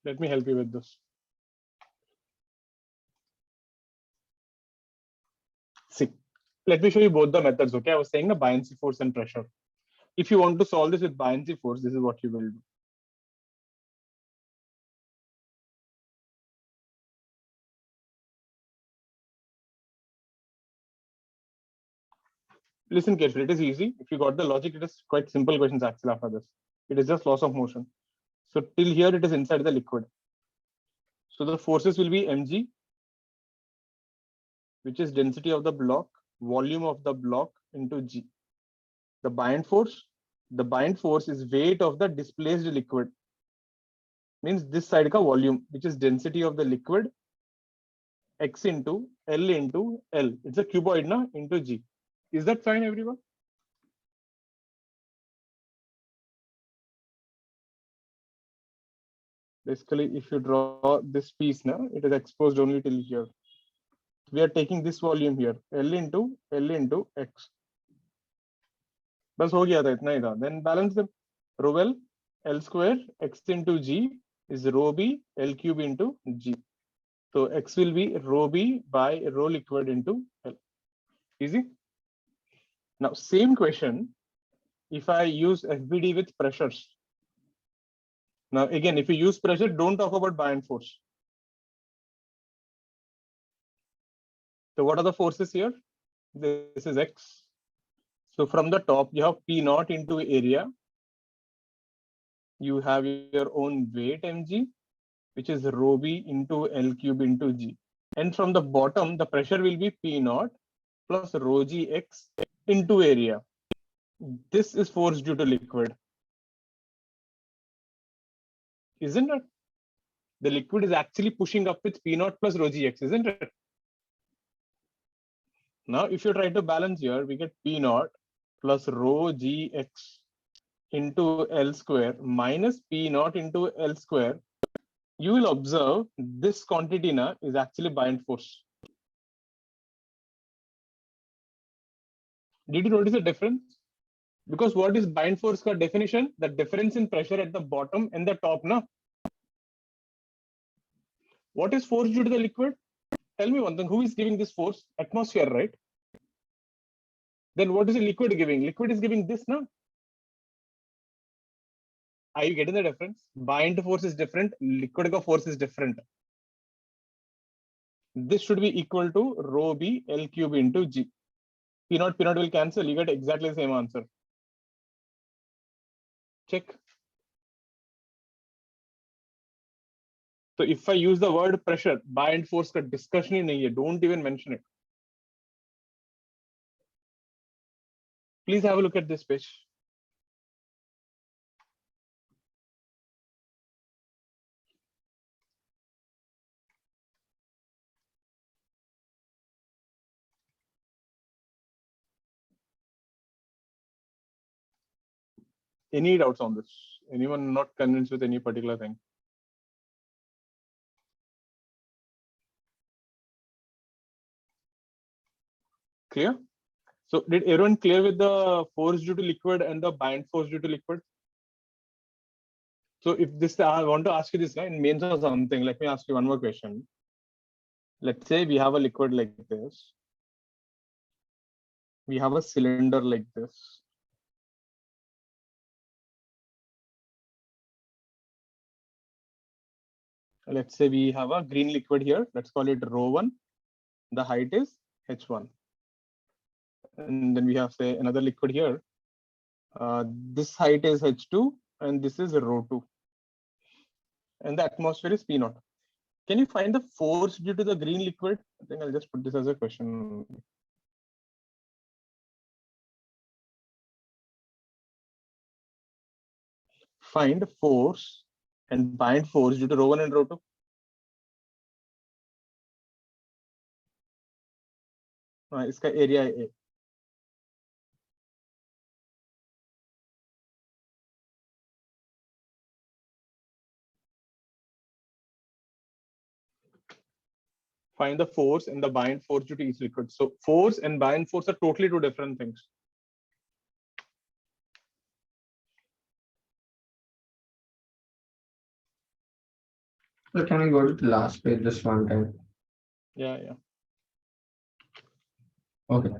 Let me help you with this. See, let me show you both the methods. Okay, I was saying the buoyancy force and pressure. If you want to solve this with buoyancy force, this is what you will do. Listen carefully. It is easy. If you got the logic, it is quite simple questions actually after this. It is just laws of motion. So till here, it is inside the liquid. So the forces will be mg, which is density of the block, volume of the block into g. The bind force is weight of the displaced liquid. Means this side ka volume, which is density of the liquid, x into L into L. It's a cuboid na, into g. Is that fine, everyone? Basically, if you draw this piece now, it is exposed only till here. We are taking this volume here, L into X. बस हो गया था इतना ही था. Then balance them. Rho L, L square, X into G is rho B, L cube into G. So X will be rho B by rho liquid into L. Easy. Now same question, if I use FBD with pressures. Now again, if you use pressure, don't talk about buoyant force. So what are the forces here? This is X. So from the top, you have P naught into area. You have your own weight mg, which is rho B into L cube into G. And from the bottom, the pressure will be P naught plus rho G X into area. This is force due to liquid. Isn't it? The liquid is actually pushing up with P naught plus rho G X, isn't it? Now, if you try to balance here, we get P naught plus rho G X into L square minus P naught into L square. You will observe this quantity na is actually buoyant force. Did you notice the difference? Because what is buoyant force ka definition? The difference in pressure at the bottom and the top na. What is force due to the liquid? Tell me one thing, who is giving this force? Atmosphere, right? Then what is the liquid giving? Liquid is giving this na. Are you getting the difference? Buoyant force is different, liquid ka force is different. this should be equal to rho B L cube into G. P naught will cancel. You get exactly the same answer. Check. So if I use the word pressure, bind force का discussion ही नहीं है. Don't even mention it. Please have a look at this page. Any doubts on this? Anyone not convinced with any particular thing? Clear? So did everyone clear with the force due to liquid and the bind force due to liquid? So if this, I want to ask you this, in mains or something, let me ask you one more question. Let's say we have a liquid like this. We have a cylinder like this. Let's say we have a green liquid here. Let's call it ρ1. The height is h1. And then we have, say, another liquid here. This height is h2 and this is ρ2. And the atmosphere is P0. Can you find the force due to the green liquid? I think I'll just put this as a question. Find force and bind force due to ρ1 and ρ2. इसका area A. Find the force and the bind force due to each liquid. So force and bind force are totally two different things. So can I go to the last page just one time? Yeah. Okay.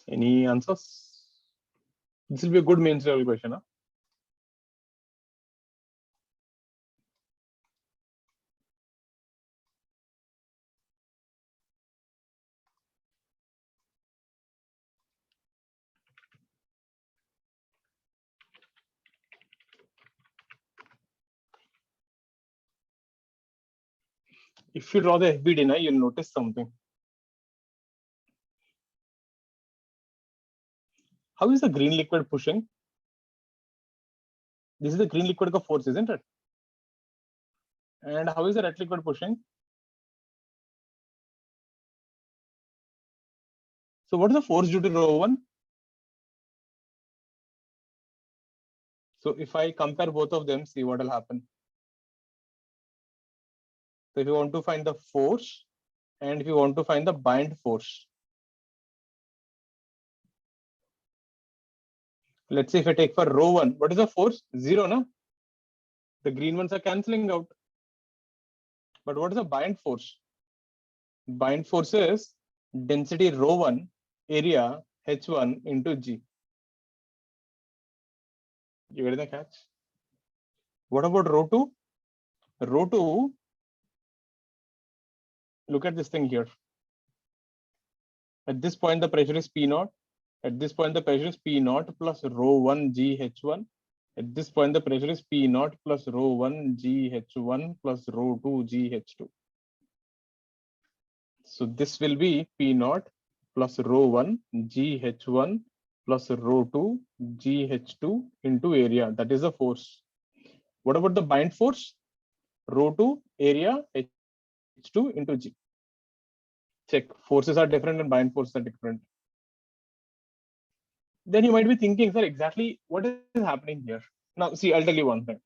Any answers? This will be a good mains level question. Huh? If you draw the FBD, you'll notice something. How is the green liquid pushing? This is the green liquid ka force, isn't it? And how is the red liquid pushing? So what is the force due to ρ1? So if I compare both of them, see what will happen. So if you want to find the force and if you want to find the bind force, let's say if I take for ρ1, what is the force? 0, no? The green ones are cancelling out. But what is the bind force? Bind force is density ρ1 area h1 into G. You get the catch? What about ρ2? ρ2, look at this thing here. At this point, the pressure is P0. At this point, the pressure is P0 plus ρ1 G h1. At this point, the pressure is P0 plus ρ1 G h1 plus ρ2 G h2. So this will be P0 plus ρ1 G h1 plus ρ2 G h2 into area. That is the force. What about the bind force? ρ2 area h2 into G. Check. Forces are different and bind forces are different. Then you might be thinking, sir, exactly what is happening here? Now, see, I'll tell you one thing.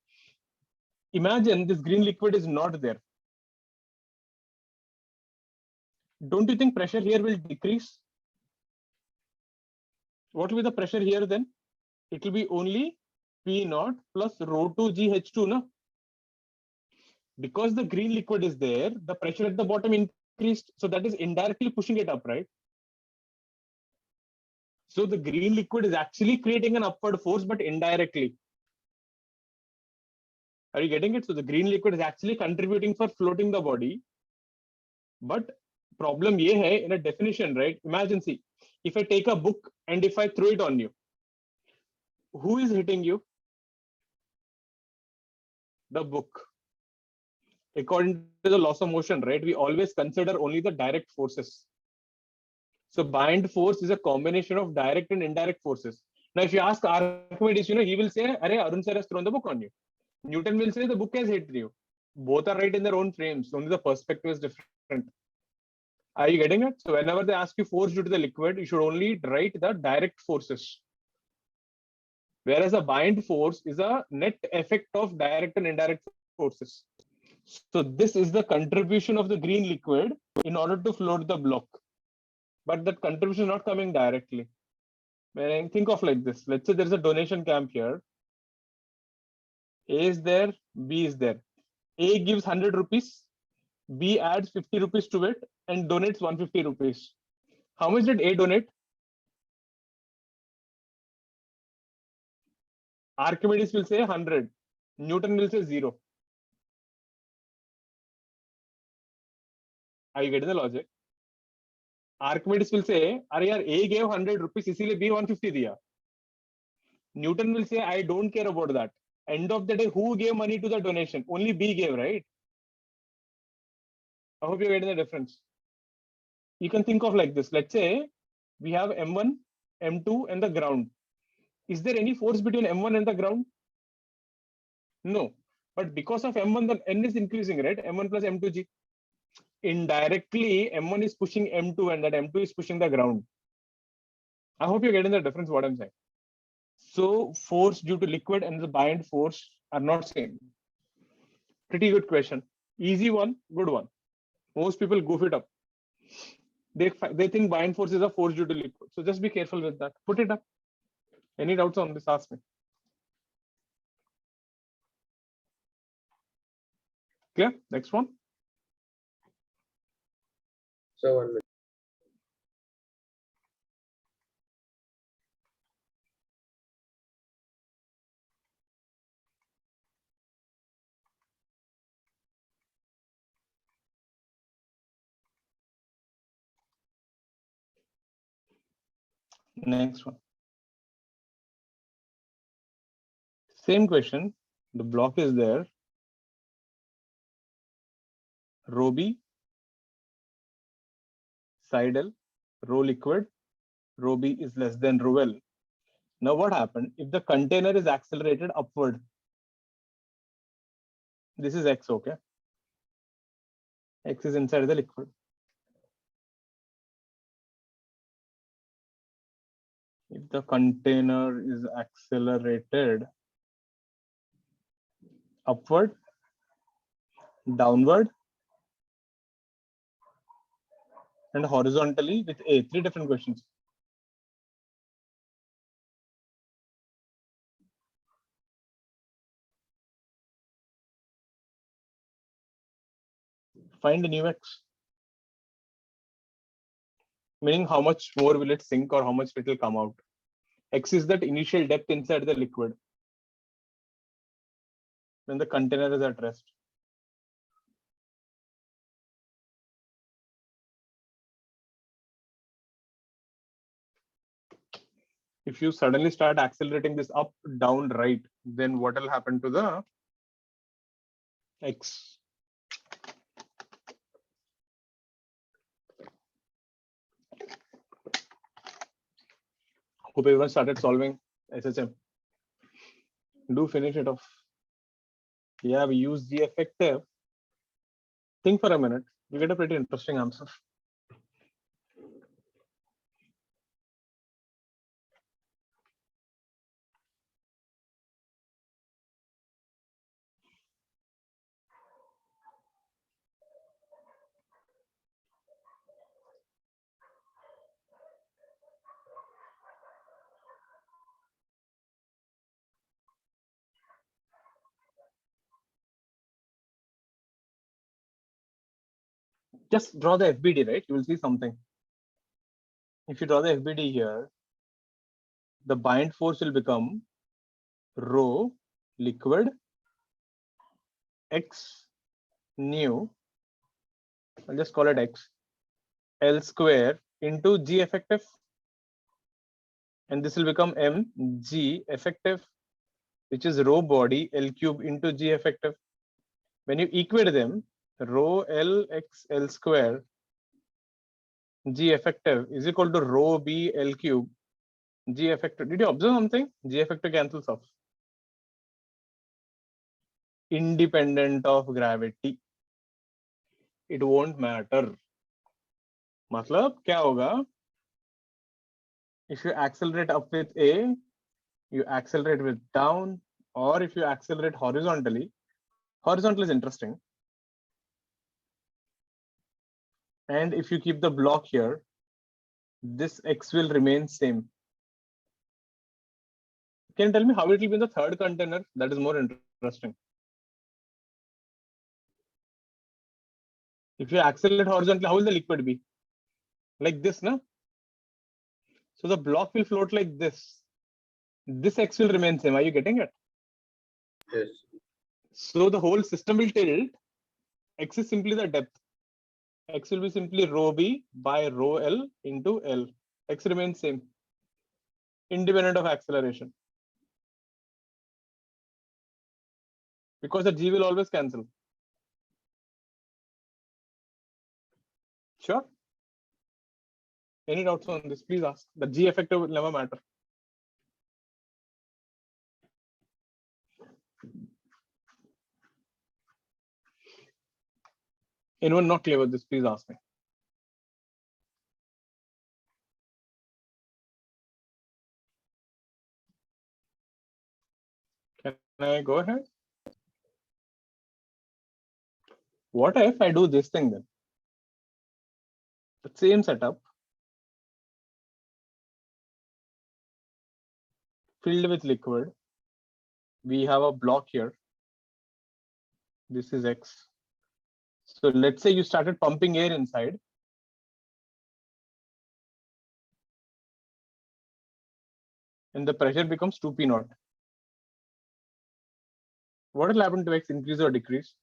Imagine this green liquid is not there. don't you think pressure here will decrease? What will be the pressure here then? It will be only P naught plus rho 2 GH2, no? Because the green liquid is there, the pressure at the bottom increased. So that is indirectly pushing it up, right? So the green liquid is actually creating an upward force, but indirectly. Are you getting it? So the green liquid is actually contributing for floating the body. But problem ye hai in a definition, right? Imagine, see, if I take a book and if I throw it on you, who is hitting you? The book. According to the laws of motion, right? We always consider only the direct forces. So bind force is a combination of direct and indirect forces. Now, if you ask Archimedes, he will say, "Arey, Arun sir has thrown the book on you." Newton will say the book has hit you. Both are right in their own frames. Only the perspective is different. Are you getting it? So whenever they ask you force due to the liquid, you should only write the direct forces. Whereas a bind force is a net effect of direct and indirect forces. So this is the contribution of the green liquid in order to float the block. But that contribution is not coming directly. When I think of like this, let's say there's a donation camp here. A is there, B is there. A gives 100 rupees, B adds 50 rupees to it and donates 150 rupees. How much did A donate? Archimedes will say 100. Newton will say 0. Are you getting the logic? Archimedes will say, "Are yaar, A gave 100 rupees, isliye B 150 diya." Newton will say, "I don't care about that. End of the day, who gave money to the donation? Only B gave, right?" I hope you're getting the difference. You can think of like this. Let's say we have M1, M2, and the ground. Is there any force between M1 and the ground? No. But because of M1, the N is increasing, right? M1 plus M2G. Indirectly, M1 is pushing M2 and that M2 is pushing the ground. I hope you're getting the difference what I'm saying. So force due to liquid and the bind force are not same. Pretty good question. Easy one, good one. Most people goof it up. They think bind force is a force due to liquid. So just be careful with that. Put it up. Any doubts on this? Ask me. Clear? Next one. So 1 minute. Next one. Same question. The block is there. Rho B, side L, rho liquid, rho B is less than rho L. Now what happened if the container is accelerated upward? This is X, okay? X is inside the liquid. If the container is accelerated upward, downward, and horizontally with A, 3 different questions. Find a new X. Meaning how much more will it sink or how much it will come out. X is that initial depth inside the liquid when the container is at rest. If you suddenly start accelerating this up, down, right, then what will happen to the X? Hope everyone started solving SHM. Do finish it off. Yeah, we use G effective. Think for a minute. You get a pretty interesting answer. just draw the FBD, right? You will see something. If you draw the FBD here, the bind force will become rho liquid x nu, I'll just call it x, L square into G effective, and this will become m G effective, which is rho body L cube into G effective. When you equate them, rho L x L square G effective is equal to rho B L cube G effective. Did you observe something? G effective cancels off. Independent of gravity. It won't matter. मतलब क्या होगा? If you accelerate up with A, you accelerate with down, or if you accelerate horizontally, horizontal is interesting. And if you keep the block here, this x will remain same. Can you tell me how it will be in the third container? That is more interesting. If you accelerate horizontally, how will the liquid be? Like this, no? So the block will float like this. This x will remain same. Are you getting it? Yes. So the whole system will tilt. X is simply the depth. X will be simply rho b by rho l into L. X remains same, independent of acceleration. Because the G will always cancel. Sure? Any doubts on this? Please ask. The G effective will never matter. Anyone not clear with this? Please ask me. Can I go ahead? What if I do this thing then? The same setup, filled with liquid. We have a block here. This is X. So let's say you started pumping air inside. And the pressure becomes 2p naught. What will happen to X? Increase or decrease?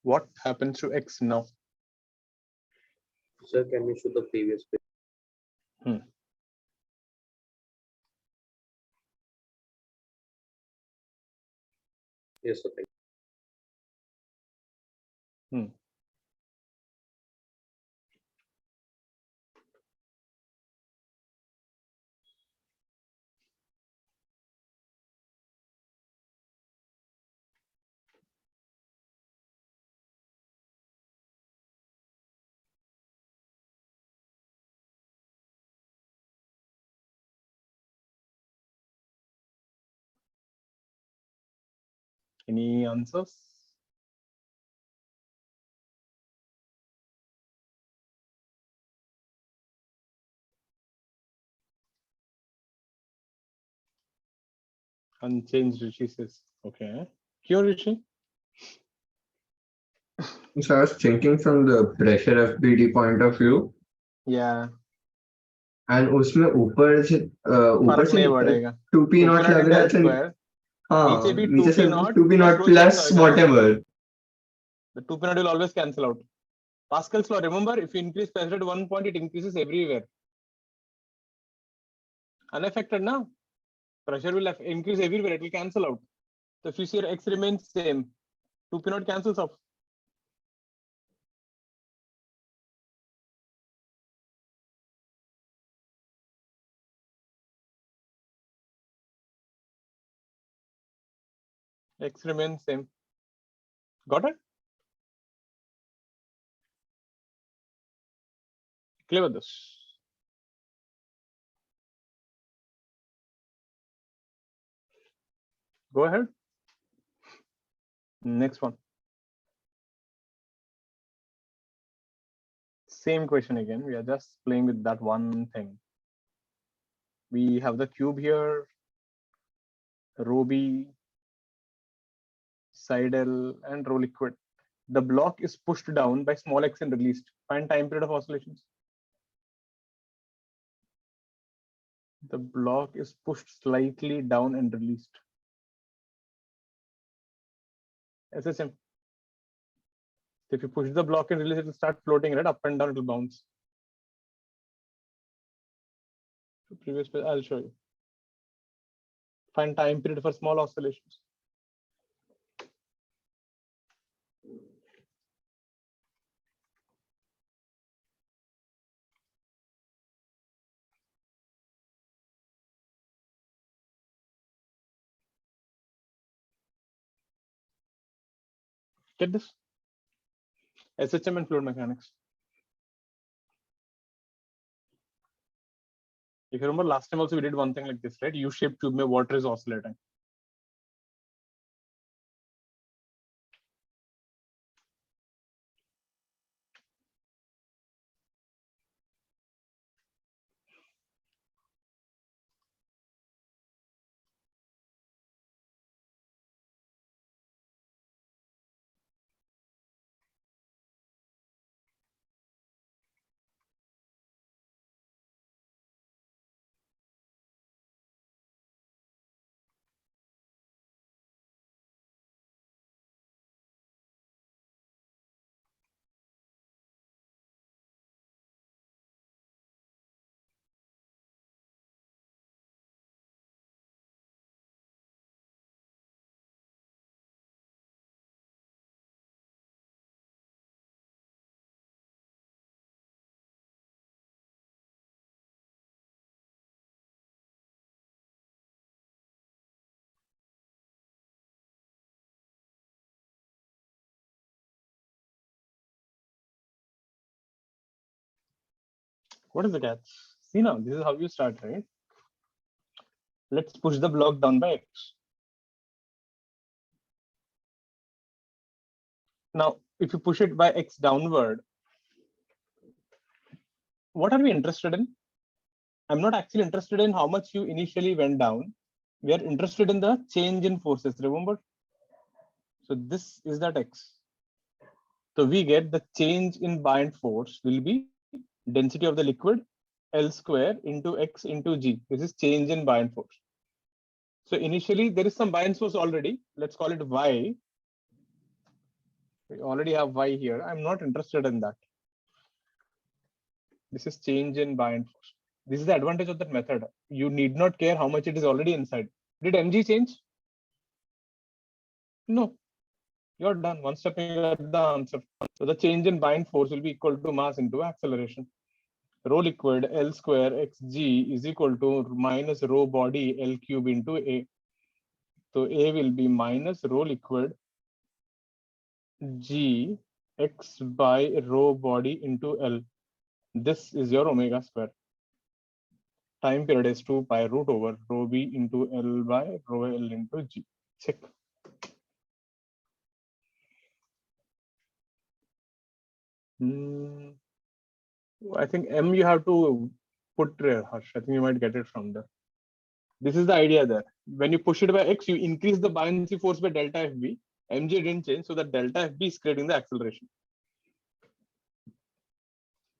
What happens to X now? Sir, can you show the previous page? Yes, sir. Thank you. Any answers? Unchanged, Rishi says. Okay. Cure, Rishi? So I was thinking from the pressure FBD point of view, Yeah. and उसमें ऊपर से फर्क नहीं पड़ेगा. 2p naught लग रहा है तो square. हाँ नीचे भी नीचे से 2p naught 2p naught rho plus change होएगा. whatever. The 2p naught will always cancel out. Pascal's law, remember, if you increase pressure at one point, it increases everywhere. Unaffected, na? Pressure will increase everywhere, it will cancel out. So if you see X remains same, 2p naught cancels off. X remains same. Got it? Clear with this? Go ahead. Next one. same question again. We are just playing with that one thing. We have the cube here, rho B, side L, and rho liquid. The block is pushed down by small x and released. Find time period of oscillations. The block is pushed slightly down and released. SHM. If you push the block and release, it will start floating, right? Up and down, it will bounce. Previous page, I'll show you. Find time period for small oscillations. Get this? SHM and fluid mechanics. If you remember last time also we did one thing like this, right? U-shaped tube mein water is oscillating. What is the catch? See now, this is how you start, right? Let's push the block down by x. Now, if you push it by x downward, what are we interested in? I'm not actually interested in how much you initially went down. We are interested in the change in forces, remember? So this is that x. So we get the change in buoyant force will be density of the liquid L square into x into g. This is change in buoyant force. So initially there is some buoyant force already. Let's call it y. We already have y here. I'm not interested in that. This is change in buoyant force. This is the advantage of that method. You need not care how much it is already inside. Did mg change? No. You're done. One step you get the answer. So the change in buoyant force will be equal to mass into acceleration. Rho liquid L square xg is equal to minus rho body L cube into A. So A will be minus rho liquid g x by rho body into L. This is your omega square. Time period is 2 pi root over rho b into L by rho L into g. Check. I think M you have to put there, Harsh. I think you might get it from there. This is the idea there. When you push it by x, you increase the buoyancy force by delta FB. Mg didn't change, so that delta FB is creating the acceleration.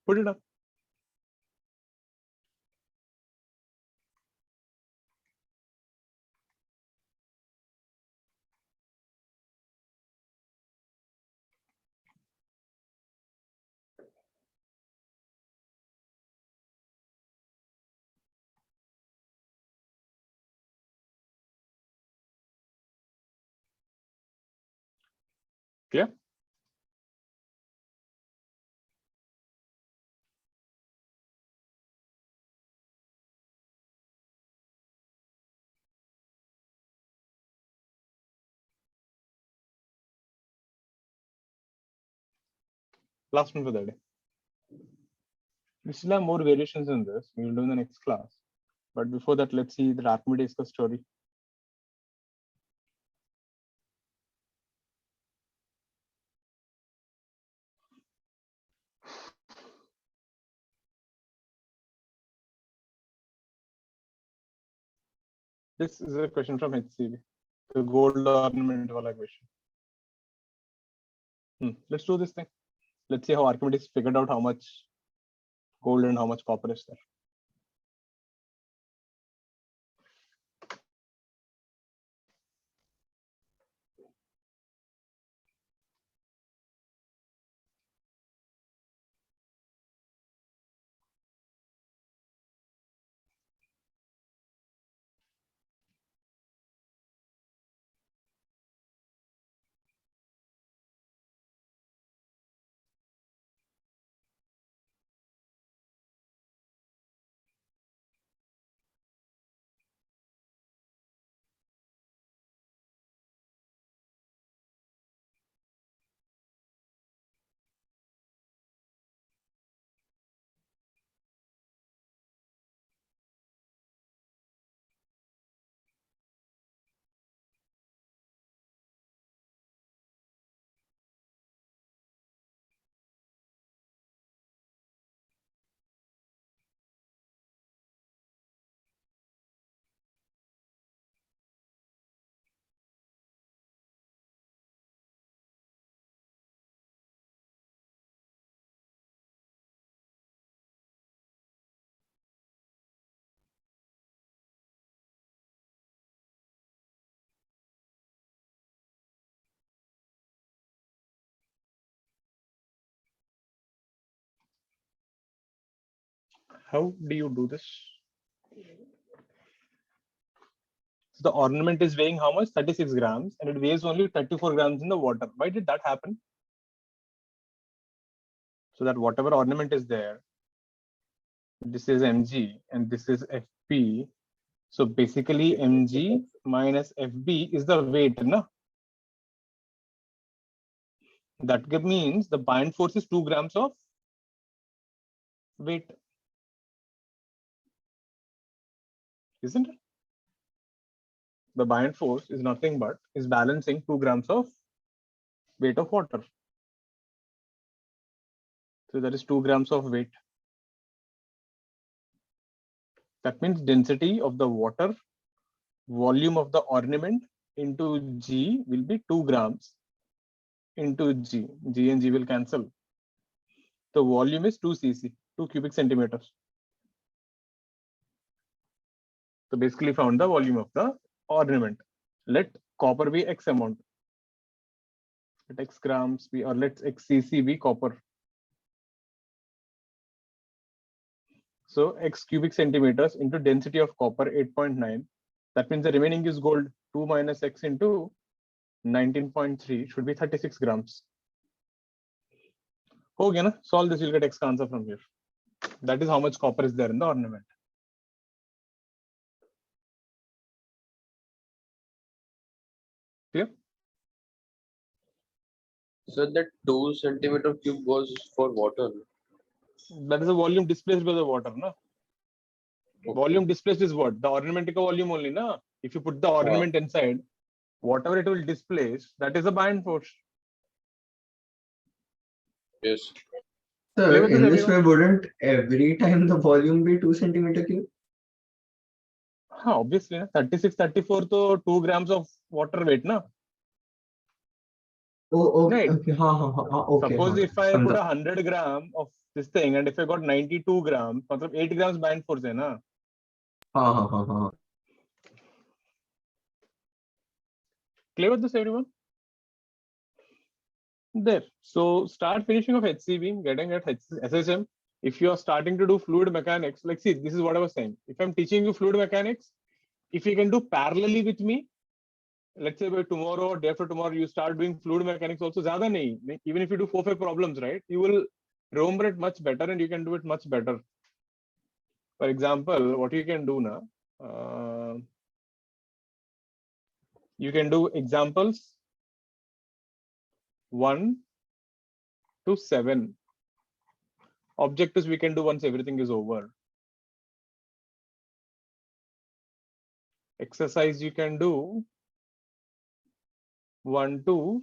Put it up. Clear? Last one for the day. We still have more variations in this. We will do in the next class. But before that, let's see the Archimedes story. This is a question from HCB. The gold ornament wala question. Let's do this thing. Let's see how Archimedes figured out how much gold and how much copper is there. How do you do this? So the ornament is weighing how much? 36 grams, and it weighs only 34 grams in the water. Why did that happen? So that whatever ornament is there, this is mg and this is fp. So basically mg minus fb is the weight, no? That means the bind force is 2 grams of weight, isn't it? The bind force is nothing but is balancing 2 grams of weight of water. So that is 2 grams of weight. That means density of the water, volume of the ornament into G will be 2 grams into G. G and G will cancel. The volume is 2 cc, 2 cubic centimeters. So basically found the volume of the ornament. Let copper be X amount. Let X grams be, or let X cc be copper. So X cubic centimeters into density of copper 8.9. That means the remaining is gold. 2 minus X into 19.3 should be 36 grams. Okay, na? Solve this, you'll get X answer from here. That is how much copper is there in the ornament. Clear? So that 2 centimeter cube goes for water. That is the volume displaced by the water, na? Okay. Volume displaced is what? The ornament volume only, na? If you put the ornament inside, whatever it will displace, that is the bind force. Yes. So Clear with this, in this everyone? way, wouldn't every time the volume be 2 centimeter cube? Obviously, na? 36, 34 to 2 grams of water weight, na? Oh, okay, Right. okay, okay. Suppose if I put Samjha. 100 gram of this thing and if I got 92 grams, 8 grams bind force hai na? Clear with this, everyone? There. So start finishing of HCV, getting at SHM. If you are starting to do fluid mechanics, like see, this is what I was saying. If I'm teaching you fluid mechanics, if you can do parallelly with me, let's say by tomorrow or day after tomorrow, you start doing fluid mechanics also. Zyada nahi. Even if you do 4-5 problems, right? You will remember it much better and you can do it much better. For example, what you can do now, you can do examples 1 to 7. Objectives we can do once everything is over. Exercise you can do 1 to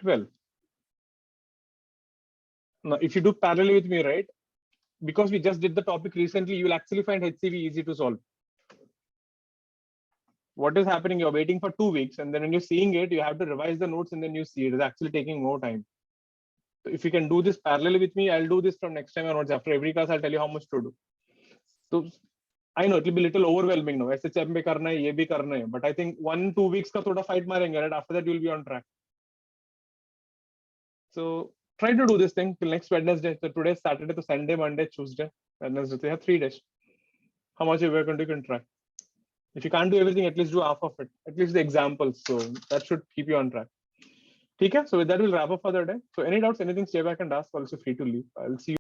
12. Now, if you do parallel with me, right? Because we just did the topic recently, you will actually find HCV easy to solve. what is happening? You're waiting for 2 weeks, and then when you're seeing it, you have to revise the notes, and then you see it. It's actually taking more time. So if you can do this parallelly with me, I'll do this from next time onwards. After every class, I'll tell you how much to do. So I know it will be a little overwhelming now. SHM bhi karna hai, ye bhi karna hai. But I think 1-2 weeks ka thoda fight marenge, right? After that, you'll be on track. So try to do this thing till next Wednesday. So today's Saturday to Sunday, Monday, Tuesday, Wednesday. You have 3 days. How much you work on, you can try. If you can't do everything, at least do half of it. At least the examples. So that should keep you on track. Okay, so with that, we'll wrap up for the day. So any doubts, anything, stay back and ask. Also free to leave. I'll see you.